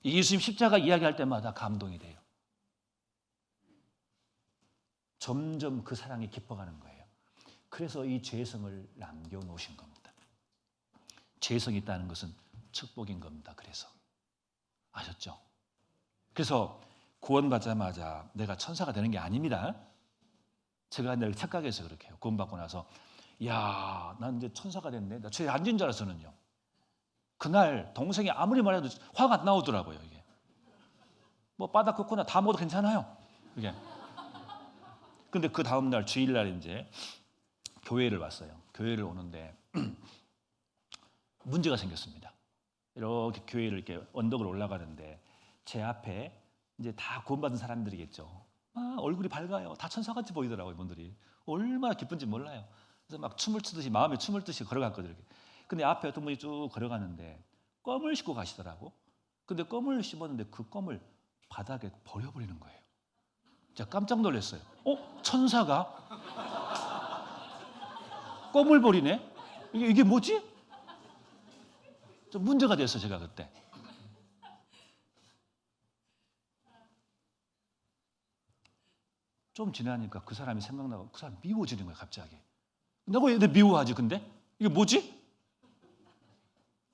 예수님 십자가 이야기할 때마다 감동이 돼요. 점점 그 사랑이 깊어가는 거예요. 그래서 이 죄성을 남겨놓으신 겁니다. 죄성이 있다는 것은 축복인 겁니다. 그래서 아셨죠? 그래서 구원받자마자 내가 천사가 되는 게 아닙니다. 제가 늘 착각해서 그렇게 해요. 구원받고 나서 야, 난 이제 천사가 됐네. 나 죄 안 지은 줄 알았어는요. 그날 동생이 아무리 말해도 화가 안 나오더라고요. 이게 뭐 바닥 긋거나 다 먹어도 괜찮아요. 이게. 근데 그 다음 날 주일날 이제 교회를 왔어요. 교회를 오는데 문제가 생겼습니다. 이렇게 교회를 이렇게 언덕을 올라가는데 제 앞에 이제 다 구원받은 사람들이겠죠. 얼굴이 밝아요. 다 천사같이 보이더라고요. 분들이 얼마나 기쁜지 몰라요. 그래서 막 춤을 추듯이 마음에 춤을 추듯이 걸어갔거든요. 근데 앞에 어떤 분이 쭉 걸어가는데 껌을 씹고 가시더라고. 근데 껌을 씹었는데 그 껌을 바닥에 버려버리는 거예요. 제가 깜짝 놀랐어요. 천사가 껌을 버리네? 이게 뭐지? 좀 문제가 됐어요. 제가 그때. 좀 지나니까 그 사람이 생각나고 그 사람 미워지는 거예요. 갑자기. 내가 왜 미워하지 근데? 이게 뭐지?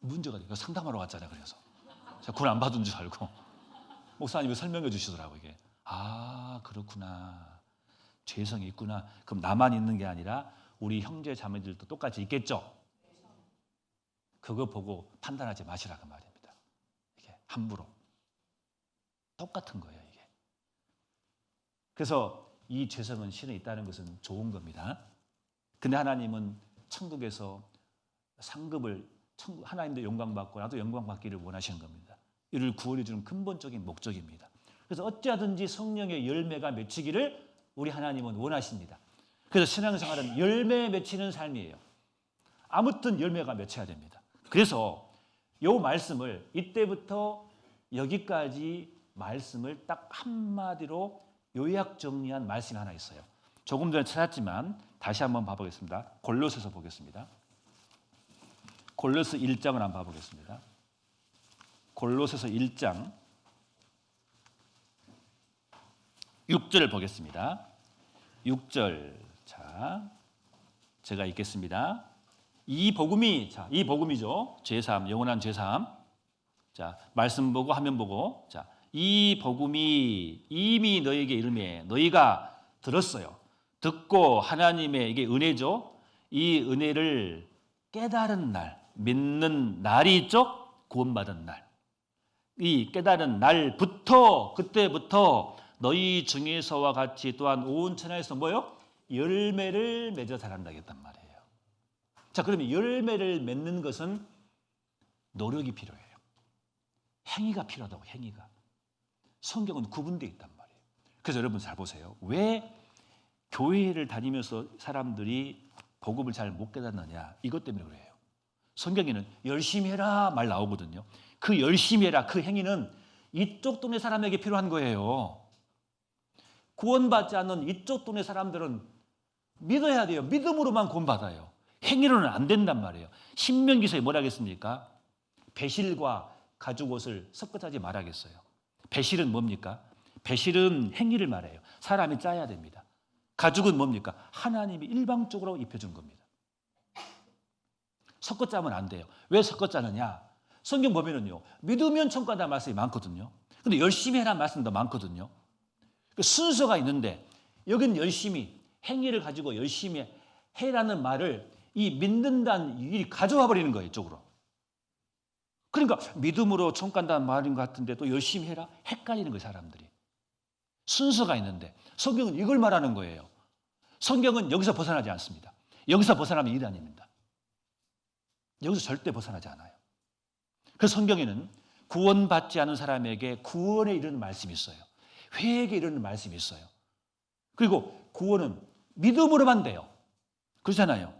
문제가 돼요. 상담하러 갔잖아요. 그래서 제가 군 안 받은 줄 알고 목사님이 설명해 주시더라고요. 이게 그렇구나. 죄성이 있구나. 그럼 나만 있는 게 아니라 우리 형제 자매들도 똑같이 있겠죠? 그거 보고 판단하지 마시라 그 말입니다. 이게 함부로. 똑같은 거예요. 이게. 그래서 이 죄성은 신에 있다는 것은 좋은 겁니다. 근데 하나님은 천국에서 상급을 하나님도 영광받고 나도 영광받기를 원하시는 겁니다. 이를 구원해 주는 근본적인 목적입니다. 그래서 어찌하든지 성령의 열매가 맺히기를 우리 하나님은 원하십니다. 그래서 신앙생활은 열매 맺히는 삶이에요. 아무튼 열매가 맺혀야 됩니다. 그래서 이 말씀을 이때부터 여기까지 말씀을 딱 한마디로 요약 정리한 말씀이 하나 있어요. 조금 전에 찾았지만 다시 한번 봐보겠습니다. 골로새서 보겠습니다. 골로새 1장을 한번 봐보겠습니다. 골로새서 1장 6절을 보겠습니다. 6절. 자, 제가 읽겠습니다. 이 복음이죠. 죄사함, 영원한 죄사함. 자, 말씀 보고 화면 보고. 자, 이 복음이 이미 너에게 이르매 너희가 들었어요. 듣고 하나님의 이게 은혜죠. 이 은혜를 깨달은 날, 믿는 날이 있죠. 구원받은 날. 이 깨달은 날부터 그때부터 너희 중에서와 같이 또한 온 천하에서 뭐요? 열매를 맺어 자란다겠단 말이에요. 자, 그러면 열매를 맺는 것은 노력이 필요해요. 행위가 필요하다고. 행위가. 성경은 구분되어 있단 말이에요. 그래서 여러분 잘 보세요. 왜 교회를 다니면서 사람들이 복음을 잘 못 깨닫느냐? 이것 때문에 그래요. 성경에는 열심히 해라 말 나오거든요. 그 열심히 해라 그 행위는 이쪽 동네 사람에게 필요한 거예요. 구원받지 않는 이쪽 동네 사람들은 믿어야 돼요. 믿음으로만 구원받아요. 행위로는 안 된단 말이에요. 신명기서에 뭐라 하겠습니까? 배실과 가죽옷을 섞어 짜지 말아야겠어요. 배실은 뭡니까? 배실은 행위를 말해요. 사람이 짜야 됩니다. 가죽은 뭡니까? 하나님이 일방적으로 입혀준 겁니다. 섞어 짜면 안 돼요. 왜 섞어 짜느냐? 성경 보면은요, 믿으면 천국한다는 말씀이 많거든요. 근데 열심히 해라는 말씀도 많거든요. 그 순서가 있는데 여기는 열심히 행위를 가지고 열심히 해라는 말을 이 믿는다는 일이 가져와 버리는 거예요, 이쪽으로. 그러니까 믿음으로 천국 간다는 말인 것 같은데 또 열심히 해라? 헷갈리는 거예요, 사람들이. 순서가 있는데 성경은 이걸 말하는 거예요. 성경은 여기서 벗어나지 않습니다. 여기서 벗어나면 일이 아닙니다. 여기서 절대 벗어나지 않아요. 그래서 성경에는 구원받지 않은 사람에게 구원에 이르는 말씀이 있어요. 회개에 이르는 말씀이 있어요. 그리고 구원은 믿음으로만 돼요. 그렇잖아요.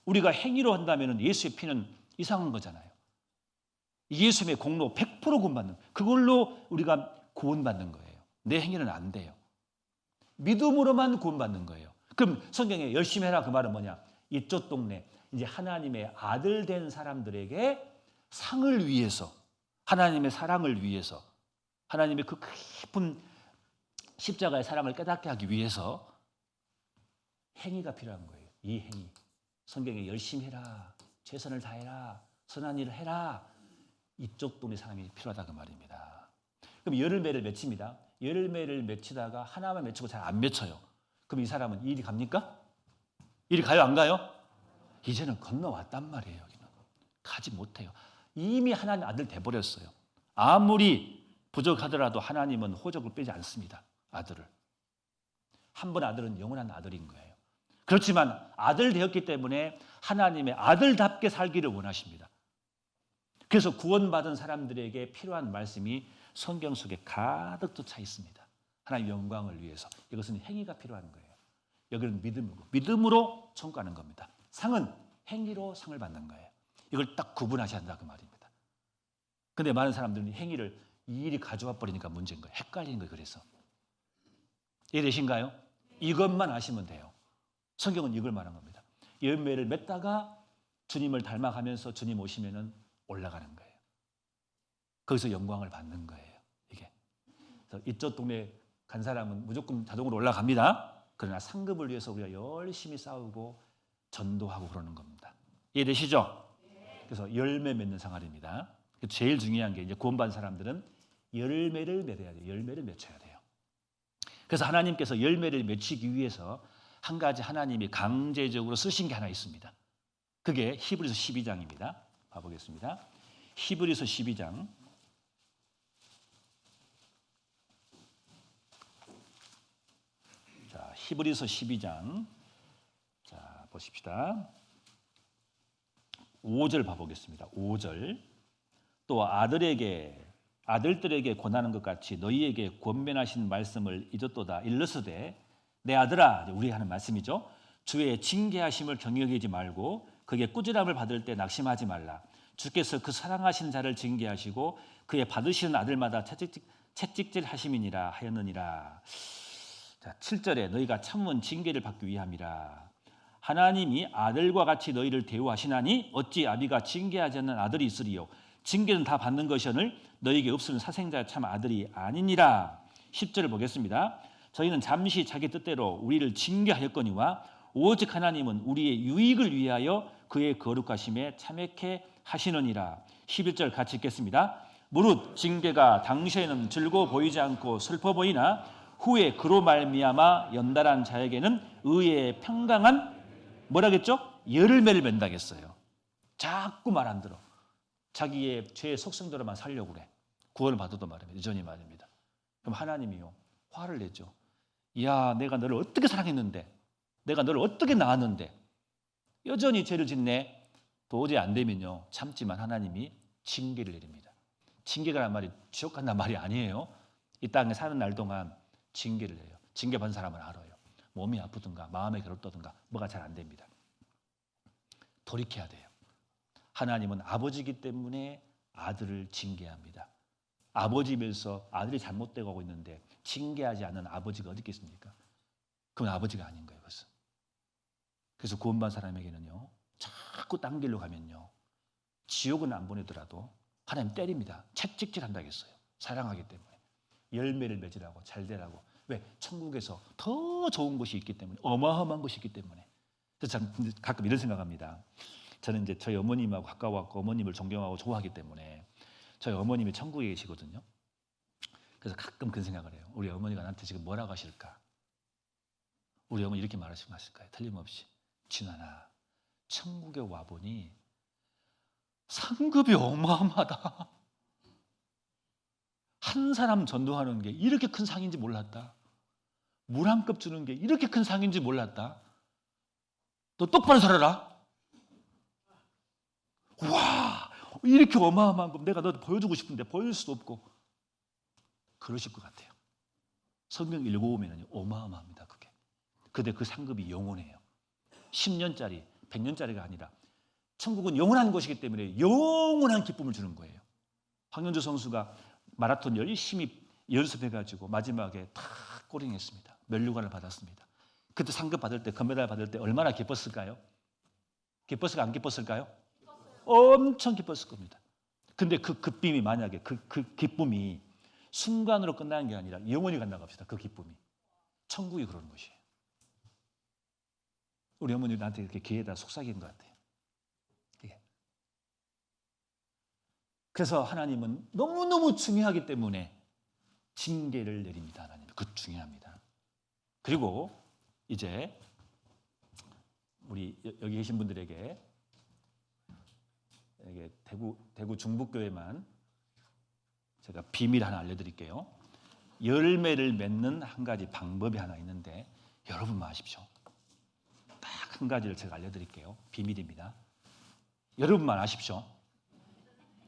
우리가 행위로 한다면 예수의 피는 이상한 거잖아요. 예수의 공로 100% 구원받는, 그걸로 우리가 구원받는 거예요. 내 행위는 안 돼요. 믿음으로만 구원받는 거예요. 그럼 성경에 열심히 해라 그 말은 뭐냐? 이쪽 동네 이제 하나님의 아들 된 사람들에게 상을 위해서, 하나님의 사랑을 위해서, 하나님의 그 깊은 십자가의 사랑을 깨닫게 하기 위해서 행위가 필요한 거예요. 이 행위. 성경에 열심히 해라, 최선을 다해라, 선한 일을 해라. 이쪽 동네 사람이 필요하다 그 말입니다. 그럼 열매를 맺힙니다. 열매를 맺히다가 하나만 맺히고 잘 안 맺혀요. 그럼 이 사람은 일이 갑니까? 일이 가요, 안 가요? 이제는 건너왔단 말이에요. 여기는 가지 못해요. 이미 하나님 아들 돼버렸어요. 아무리 부족하더라도 하나님은 호적을 빼지 않습니다. 아들을. 한 번 아들은 영원한 아들인 거예요. 그렇지만 아들 되었기 때문에 하나님의 아들답게 살기를 원하십니다. 그래서 구원받은 사람들에게 필요한 말씀이 성경 속에 가득 차 있습니다. 하나님의 영광을 위해서. 이것은 행위가 필요한 거예요. 여기는 믿음으로 천국 가는 겁니다. 상은 행위로 상을 받는 거예요. 이걸 딱 구분하셔야 한다 그 말입니다. 근데 많은 사람들은 행위를 이 일이 가져와 버리니까 문제인 거예요. 헷갈리는 거예요. 그래서 이해되신가요? 이것만 아시면 돼요. 성경은 이걸 말한 겁니다. 열매를 맺다가 주님을 닮아가면서 주님 오시면은 올라가는 거예요. 거기서 영광을 받는 거예요. 이게. 그래서 이쪽 동네 간 사람은 무조건 자동으로 올라갑니다. 그러나 상급을 위해서 우리가 열심히 싸우고 전도하고 그러는 겁니다. 이해되시죠? 그래서 열매 맺는 생활입니다. 제일 중요한 게 이제 구원받은 사람들은 열매를 맺어야 돼요. 열매를 맺혀야 돼요. 그래서 하나님께서 열매를 맺히기 위해서 한 가지 하나님이 강제적으로 쓰신 게 하나 있습니다. 그게 히브리서 12장입니다. 봐보겠습니다. 히브리서 12장. 자, 히브리서 12장. 자, 보십시다. 5절 봐보겠습니다. 5절. 또 아들들에게 권하는 것 같이 너희에게 권면하신 말씀을 잊었도다. 일러스되 내 아들아, 우리 하는 말씀이죠. 주의 징계하심을 경영하지 말고 그게 꾸지람을 받을 때 낙심하지 말라. 주께서 그 사랑하신 자를 징계하시고 그의 받으시는 아들마다 채찍질 하심이니라 하였느니라. 자, 7절에 너희가 참은 징계를 받기 위함이라. 하나님이 아들과 같이 너희를 대우하시나니 어찌 아비가 징계하지 않는 아들이 있으리요. 징계는 다 받는 것이오늘 너희에게 없으는 사생자 참 아들이 아니니라. 10절을 보겠습니다. 저희는 잠시 자기 뜻대로 우리를 징계하였거니와 오직 하나님은 우리의 유익을 위하여 그의 거룩하심에 참여케 하시느니라. 11절 같이 읽겠습니다. 무릇 징계가 당시에는 즐거워 보이지 않고 슬퍼 보이나 후에 그로 말미암아 연달한 자에게는 의의 평강한 뭐라겠죠? 열매를 맺는다겠어요. 자꾸 말 안 들어. 자기의 죄의 속성대로만 살려고 그래. 구원을 받아도 말입니다. 여전히 말입니다. 그럼 하나님이요 화를 내죠. 야, 내가 너를 어떻게 사랑했는데, 내가 너를 어떻게 낳았는데 여전히 죄를 짓네. 도저히 안 되면요 참지만 하나님이 징계를 내립니다. 징계가란 말이 지옥 간다는 말이 아니에요. 이 땅에 사는 날 동안 징계를 내요. 징계 받은 사람은 알아요. 몸이 아프든가 마음에 괴롭다든가 뭐가 잘 안 됩니다. 돌이켜야 돼요. 하나님은 아버지이기 때문에 아들을 징계합니다. 아버지면서 아들이 잘못되고 하고 있는데 징계하지 않는 아버지가 어디 있겠습니까? 그건 아버지가 아닌 거예요. 그것은. 그래서 구원받은 사람에게는요 자꾸 딴 길로 가면요, 지옥은 안 보내더라도 하나님 때립니다. 채찍질한다고 했어요. 사랑하기 때문에. 열매를 맺으라고, 잘 되라고. 왜? 천국에서 더 좋은 것이 있기 때문에, 어마어마한 것이 있기 때문에. 그래서 저는 가끔 이런 생각합니다. 저는 이제 저희 어머님하고 가까워갖고 어머님을 존경하고 좋아하기 때문에 저희 어머님이 천국에 계시거든요. 그래서 가끔 그런 생각을 해요. 우리 어머니가 나한테 지금 뭐라고 하실까? 우리 어머니 이렇게 말하실까요? 틀림없이, 진환아, 천국에 와보니 상급이 어마어마하다. 한 사람 전도하는 게 이렇게 큰 상인지 몰랐다. 물 한 컵 주는 게 이렇게 큰 상인지 몰랐다. 너 똑바로 살아라. 와, 이렇게 어마어마한 거 내가 너 보여주고 싶은데 보여줄 수도 없고. 그러실 것 같아요. 성경 읽어보면 어마어마합니다. 그게. 근데 그 상급이 영원해요. 10년짜리, 100년짜리가 아니라 천국은 영원한 것이기 때문에 영원한 기쁨을 주는 거예요. 황현주 선수가 마라톤 열심히 연습해가지고 마지막에 다 꼬링했습니다. 면류관을 받았습니다. 그때 상급 받을 때, 금메달 받을 때 얼마나 기뻤을까요? 기뻤을까 안 기뻤을까요? 엄청 기뻤을 겁니다. 근데 그 기쁨이 만약에 그 기쁨이 순간으로 끝나는 게 아니라 영원히 간다고 합시다. 그 기쁨이. 천국이 그러는 것이에요. 우리 어머니 나한테 이렇게 귀에다 속삭인 것 같아요. 예. 그래서 하나님은 너무너무 중요하기 때문에 징계를 내립니다. 하나님. 그 중요합니다. 그리고 이제 우리 여기 계신 분들에게 대구 중북교회만 제가 비밀 하나 알려드릴게요. 열매를 맺는 한 가지 방법이 하나 있는데 여러분만 아십시오. 딱 한 가지를 제가 알려드릴게요. 비밀입니다. 여러분만 아십시오.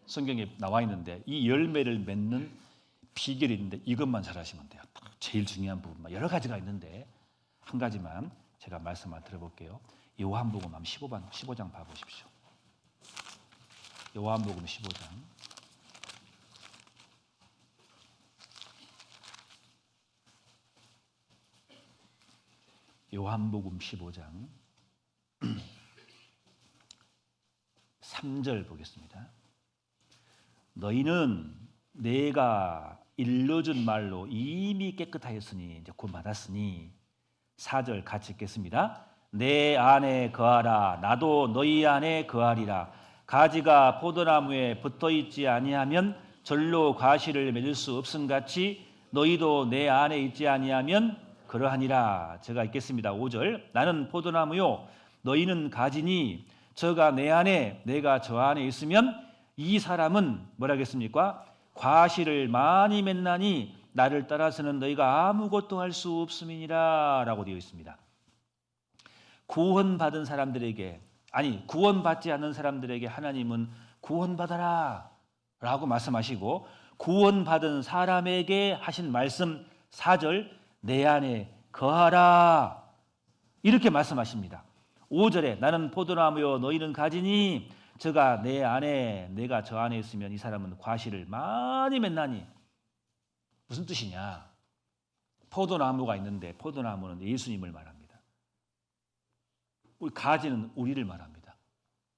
성경에 나와 있는데 이 열매를 맺는 비결이 있는데 이것만 잘 하시면 돼요. 딱 제일 중요한 부분만. 여러 가지가 있는데 한 가지만 제가 말씀을 드려볼게요. 요한복음 15장 봐보십시오. 요한복음 15장. 요한복음 15장 3절 보겠습니다. 너희는 내가 일러준 말로 이미 깨끗하였으니 이제 곧 받았으니 4절 같이 읽겠습니다. 내 안에 거하라 나도 너희 안에 거하리라. 가지가 포도나무에 붙어있지 아니하면 절로 과실을 맺을 수 없음같이 너희도 내 안에 있지 아니하면 그러하니라. 제가 읽겠습니다. 5절 나는 포도나무요 너희는 가지니 저가 내 안에 내가 저 안에 있으면 이 사람은 뭐라 하겠습니까? 과실을 많이 맺나니 나를 따라서는 너희가 아무것도 할 수 없음이니라 라고 되어 있습니다. 구원받은 사람들에게 구원받지 않는 사람들에게 하나님은 구원받아라 라고 말씀하시고 구원받은 사람에게 하신 말씀 4절 내 안에 거하라 이렇게 말씀하십니다. 5절에 나는 포도나무요 너희는 가지니 저가 내 안에 내가 저 안에 있으면 이 사람은 과실을 많이 맺나니 무슨 뜻이냐? 포도나무가 있는데 포도나무는 예수님을 말합니다. 우리 가지는 우리를 말합니다.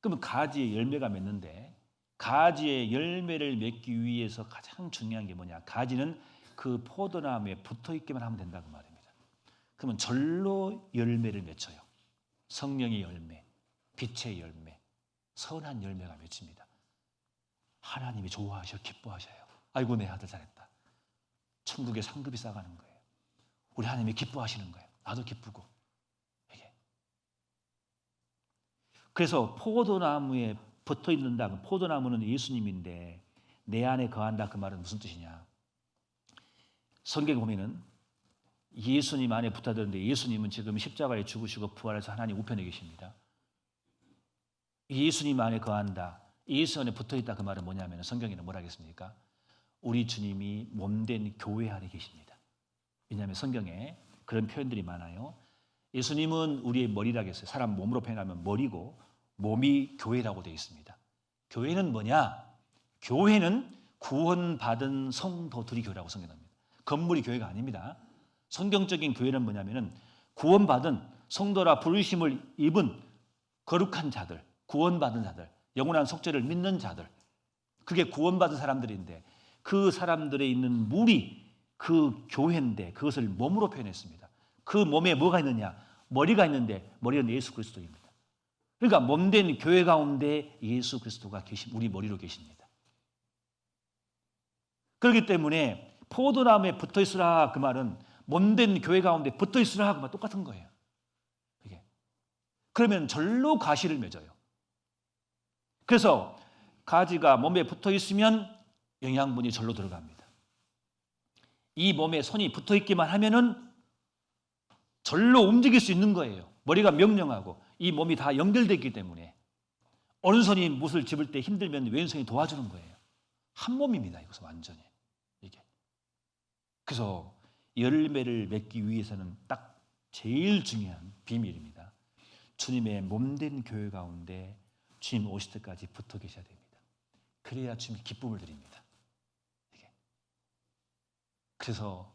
그러면 가지에 열매가 맺는데 가지에 열매를 맺기 위해서 가장 중요한 게 뭐냐? 가지는 그 포도나무에 붙어있기만 하면 된다고 말입니다. 그러면 절로 열매를 맺혀요. 성령의 열매, 빛의 열매, 선한 열매가 맺힙니다. 하나님이 좋아하셔, 기뻐하셔요. 아이고 내 아들 잘했다. 천국에 상급이 쌓아가는 거예요. 우리 하나님이 기뻐하시는 거예요. 나도 기쁘고. 이게. 그래서 포도나무에 붙어있는다. 포도나무는 예수님인데 내 안에 거한다. 그 말은 무슨 뜻이냐? 성경에 보면은 예수님 안에 붙어들었는데 예수님은 지금 십자가에 죽으시고 부활해서 하나님 우편에 계십니다. 예수님 안에 거한다. 예수 안에 붙어있다. 그 말은 뭐냐면 성경에는 뭐라 하겠습니까? 우리 주님이 몸된 교회 안에 계십니다. 왜냐하면 성경에 그런 표현들이 많아요. 예수님은 우리의 머리라고 했어요. 사람 몸으로 표현하면 머리고 몸이 교회라고 되어 있습니다. 교회는 뭐냐? 교회는 구원받은 성도들이 교회라고 성경합니다. 건물이 교회가 아닙니다. 성경적인 교회는 뭐냐면은 구원받은 성도라 부르심을 입은 거룩한 자들, 구원받은 자들, 영원한 속죄를 믿는 자들, 그게 구원받은 사람들인데 그 사람들에 있는 물이 그 교회인데 그것을 몸으로 표현했습니다. 그 몸에 뭐가 있느냐? 머리가 있는데 머리는 예수 그리스도입니다. 그러니까 몸된 교회 가운데 예수 그리스도가 우리 머리로 계십니다. 그렇기 때문에 포도나무에 붙어 있으라 그 말은 몸된 교회 가운데 붙어 있으라 그 말 똑같은 거예요. 이게. 그러면 절로 가시를 맺어요. 그래서 가지가 몸에 붙어 있으면 영양분이 절로 들어갑니다. 이 몸에 손이 붙어 있기만 하면은 절로 움직일 수 있는 거예요. 머리가 명령하고 이 몸이 다 연결되기 때문에 오른손이 못을 집을 때 힘들면 왼손이 도와주는 거예요. 한 몸입니다. 이것은 완전히 이게. 그래서 열매를 맺기 위해서는 딱 제일 중요한 비밀입니다. 주님의 몸된 교회 가운데 주님 오실 때까지 붙어 계셔야 됩니다. 그래야 주님이 기쁨을 드립니다. 이게. 그래서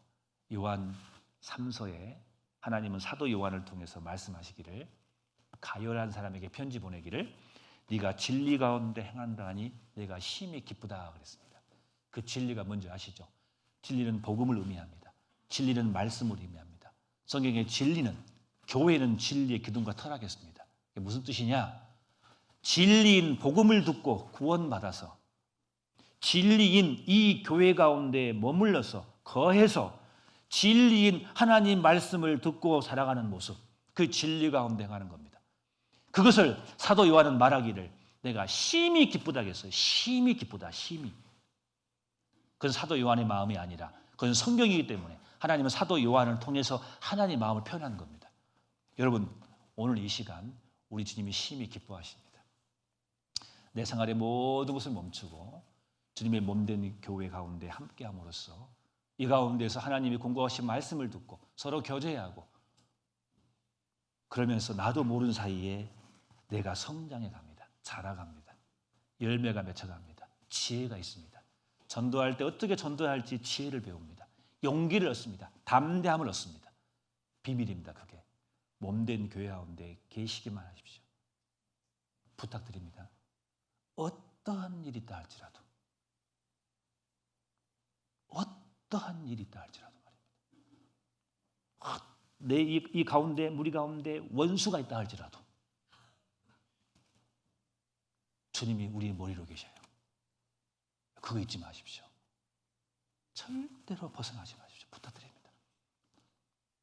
요한 3서에 하나님은 사도 요한을 통해서 말씀하시기를 가열한 사람에게 편지 보내기를 네가 진리 가운데 행한다 하니 내가 심히 기쁘다 그랬습니다. 그 진리가 뭔지 아시죠? 진리는 복음을 의미합니다. 진리는 말씀을 의미합니다. 성경의 진리는 교회는 진리의 기둥과 터라겠습니다. 이게 무슨 뜻이냐? 진리인 복음을 듣고 구원받아서 진리인 이 교회 가운데 머물러서 거해서 진리인 하나님 말씀을 듣고 살아가는 모습, 그 진리 가운데 가는 겁니다. 그것을 사도 요한은 말하기를 내가 심히 기쁘다 했어요. 심히 기쁘다, 심히. 그건 사도 요한의 마음이 아니라 그건 성경이기 때문에 하나님은 사도 요한을 통해서 하나님의 마음을 표현하는 겁니다. 여러분, 오늘 이 시간 우리 주님이 심히 기뻐하십니다. 내 생활의 모든 것을 멈추고 주님의 몸된 교회 가운데 함께함으로써 이 가운데서 하나님이 공고하신 말씀을 듣고 서로 교제하고 그러면서 나도 모르는 사이에 내가 성장해 갑니다. 자라갑니다. 열매가 맺혀갑니다. 지혜가 있습니다. 전도할 때 어떻게 전도해야 할지 지혜를 배웁니다. 용기를 얻습니다. 담대함을 얻습니다. 비밀입니다. 그게 몸된 교회 가운데 계시기만 하십시오. 부탁드립니다. 어떠한 일이 있다 할지라도 어떠한 일이 있다 할지라도 말입니다. 내 이 가운데 무리 가운데 원수가 있다 할지라도 주님이 우리의 머리로 계셔요. 그거 잊지 마십시오. 절대로 벗어나지 마십시오. 부탁드립니다.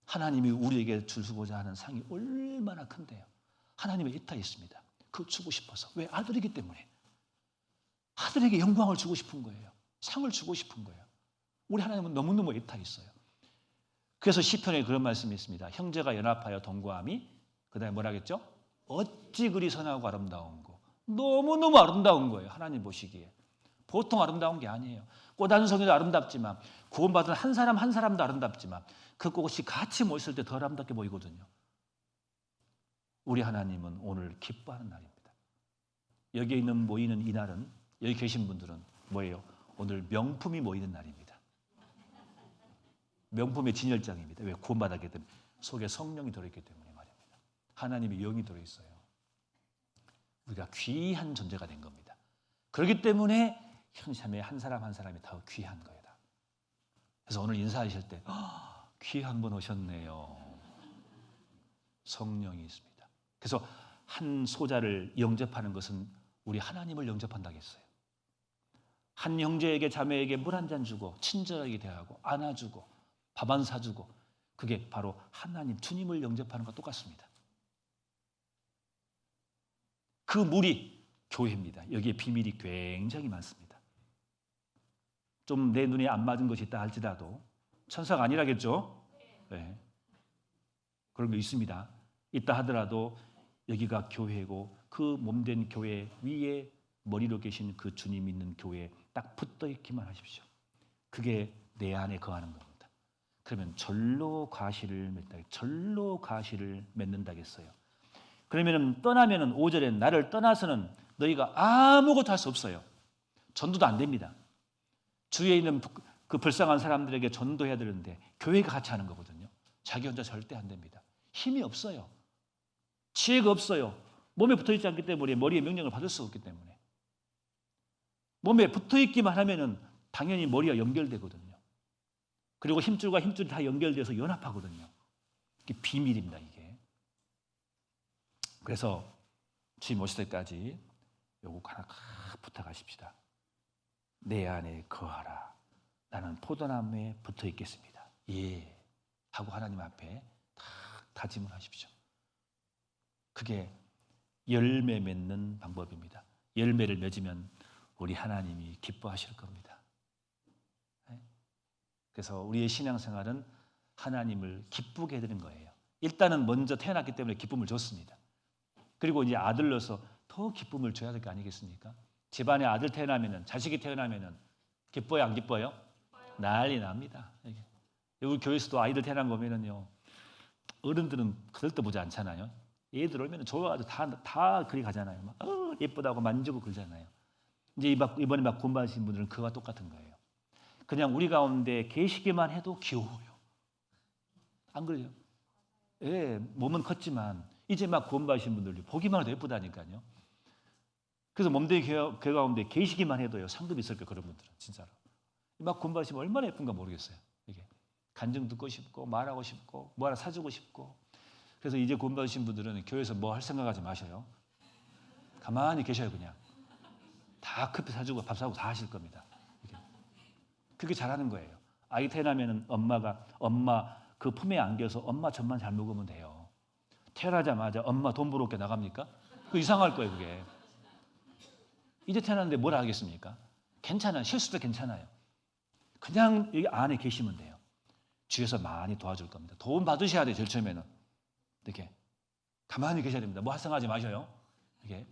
하나님이 우리에게 주고자 하는 상이 얼마나 큰데요. 하나님의 이타 있습니다. 그거 주고 싶어서. 왜? 아들이기 때문에. 아들에게 영광을 주고 싶은 거예요. 상을 주고 싶은 거예요. 우리 하나님은 너무너무 애타 있어요. 그래서 시편에 그런 말씀이 있습니다. 형제가 연합하여 동거함이 그다음에 뭐라겠죠? 어찌 그리 선하고 아름다운 거. 너무너무 아름다운 거예요. 하나님 보시기에. 보통 아름다운 게 아니에요. 꽃 한 송이도 아름답지만 구원받은 한 사람 한 사람도 아름답지만 그 꽃이 같이 모였을 때 더 아름답게 보이거든요. 우리 하나님은 오늘 기뻐하는 날입니다. 여기에 있는 모이는 이 날은 여기 계신 분들은 뭐예요? 오늘 명품이 모이는 날입니다. 명품의 진열장입니다. 왜? 구원받았기 때문에. 속에 성령이 들어있기 때문에 말입니다. 하나님의 영이 들어있어요. 우리가 귀한 존재가 된 겁니다. 그렇기 때문에 현실에 한 사람 한 사람이 더 귀한 거예요. 그래서 오늘 인사하실 때 귀한 분 오셨네요. 성령이 있습니다. 그래서 한 소자를 영접하는 것은 우리 하나님을 영접한다고 했어요. 한 형제에게 자매에게 물 한 잔 주고 친절하게 대하고 안아주고 밥 한 사주고 그게 바로 하나님 주님을 영접하는 것과 똑같습니다. 그 물이 교회입니다. 여기에 비밀이 굉장히 많습니다. 좀 내 눈에 안 맞은 것이 있다 할지라도 천사가 아니라겠죠? 네. 그런 거 있습니다. 있다 하더라도 여기가 교회고 그 몸된 교회 위에 머리로 계신 그 주님 있는 교회에 딱 붙어 있기만 하십시오. 그게 내 안에 거하는 겁니다. 그러면 절로 가시를 맺다. 절로 가시를 맺는다겠어요. 그러면은 떠나면은 5절에 나를 떠나서는 너희가 아무것도 할 수 없어요. 전도도 안 됩니다. 주위에 있는 그 불쌍한 사람들에게 전도해야 되는데 교회가 같이 하는 거거든요. 자기 혼자 절대 안 됩니다. 힘이 없어요. 지혜가 없어요. 몸에 붙어있지 않기 때문에 머리의 명령을 받을 수 없기 때문에. 몸에 붙어있기만 하면은 당연히 머리와 연결되거든요. 그리고 힘줄과 힘줄이 다 연결돼서 연합하거든요. 이게 비밀입니다, 이게. 그래서 주님 오실 때까지 요거 하나 부탁하십시다. 내 안에 거하라. 나는 포도나무에 붙어 있겠습니다. 예. 하고 하나님 앞에 다 다짐을 하십시오. 그게 열매 맺는 방법입니다. 열매를 맺으면 우리 하나님이 기뻐하실 겁니다. 그래서 우리의 신앙생활은 하나님을 기쁘게 해드리는 거예요. 일단은 먼저 태어났기 때문에 기쁨을 줬습니다. 그리고 이제 아들로서 더 기쁨을 줘야 될 거 아니겠습니까? 집안에 아들 태어나면은, 자식이 태어나면은 기뻐요, 안 기뻐요? 난리 납니다. 우리 교회에서도 아이들 태어난 거 보면은요, 어른들은 그들도 보지 않잖아요. 애들 오면 좋아가지고 다 그리 가잖아요. 막, 예쁘다고 만지고 그러잖아요. 이제 이번에 막 구원받으신 분들은 그와 똑같은 거예요. 그냥 우리 가운데 계시기만 해도 귀여워요. 안 그래요? 예, 몸은 컸지만 이제 막 구원받으신 분들이 보기만 해도 예쁘다니까요. 그래서 몸된 교회 가운데 계시기만 해도요, 상급이 있을 거예요. 그런 분들은 진짜로. 막 구원받으시면 얼마나 예쁜가 모르겠어요. 이게 간증 듣고 싶고 말하고 싶고 뭐 하나 사주고 싶고. 그래서 이제 구원받으신 분들은 교회에서 뭐 할 생각하지 마셔요. 가만히 계셔요. 그냥 다 커피 사주고 밥 사고 다 하실 겁니다. 그렇게 잘하는 거예요. 아이 태어나면 엄마 그 품에 안겨서 엄마 젖만 잘 먹으면 돼요. 태어나자마자 엄마 돈 벌어올게 나갑니까? 그 이상할 거예요. 그게. 이제 태어났는데 뭘 하겠습니까? 괜찮아요. 실수도 괜찮아요. 그냥 여기 안에 계시면 돼요. 주에서 많이 도와줄 겁니다. 도움 받으셔야 돼요. 제일 처음에는. 이렇게 가만히 계셔야 됩니다. 뭐 활성하지 마셔요. 이게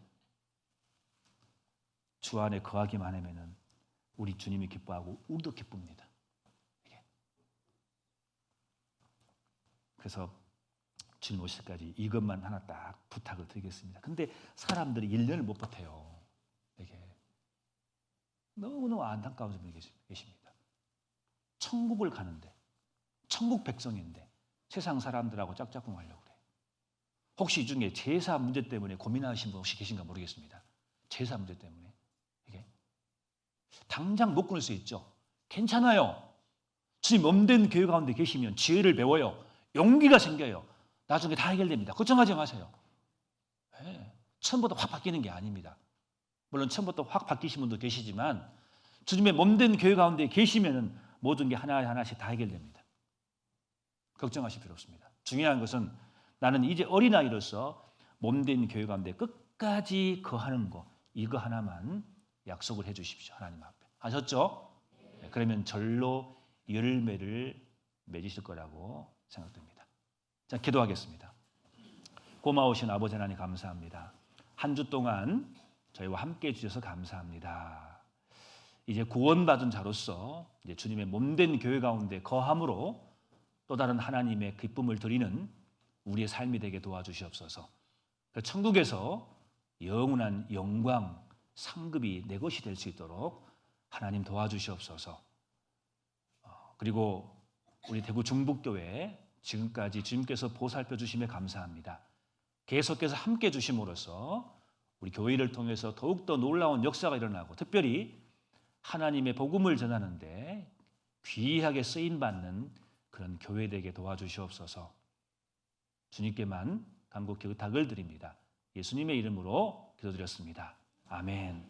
주 안에 거하기만 하면은 우리 주님이 기뻐하고 우리도 기쁩니다. 이게. 그래서 주님 오실 때까지 이것만 하나 딱 부탁을 드리겠습니다. 근데 사람들이 1년을 못 버텨요. 이게 너무너무 안타까운 분이 계십니다. 천국을 가는데, 천국 백성인데 세상 사람들하고 짝짝꿍 하려고 그래요. 혹시 이 중에 제사 문제 때문에 고민하신 분 혹시 계신가 모르겠습니다. 제사 문제 때문에. 이게 당장 못 끊을 수 있죠. 괜찮아요. 주님 몸된 교회 가운데 계시면 지혜를 배워요. 용기가 생겨요. 나중에 다 해결됩니다. 걱정하지 마세요. 네. 처음부터 확 바뀌는 게 아닙니다. 물론 처음부터 확 바뀌신 분도 계시지만 주님의 몸된 교회 가운데 계시면 모든 게 하나하나씩 다 해결됩니다. 걱정하실 필요 없습니다. 중요한 것은 나는 이제 어린아이로서 몸된 교회 가운데 끝까지 거하는 거, 이거 하나만 약속을 해 주십시오. 하나님 앞에. 아셨죠? 네, 그러면 절로 열매를 맺으실 거라고 생각됩니다. 자, 기도하겠습니다. 고마우신 아버지 하나님 감사합니다. 한 주 동안 저희와 함께 해주셔서 감사합니다. 이제 구원받은 자로서 이제 주님의 몸된 교회 가운데 거함으로 또 다른 하나님의 기쁨을 드리는 우리의 삶이 되게 도와주시옵소서. 천국에서 영원한 영광, 상급이 내 것이 될 수 있도록 하나님 도와주시옵소서. 그리고 우리 대구 중북교회 지금까지 주님께서 보살펴 주심에 감사합니다. 계속해서 함께 주심으로써 우리 교회를 통해서 더욱더 놀라운 역사가 일어나고 특별히 하나님의 복음을 전하는데 귀하게 쓰임받는 그런 교회 되게 도와주시옵소서. 주님께만 간곡히 의탁을 드립니다. 예수님의 이름으로 기도드렸습니다. 아멘.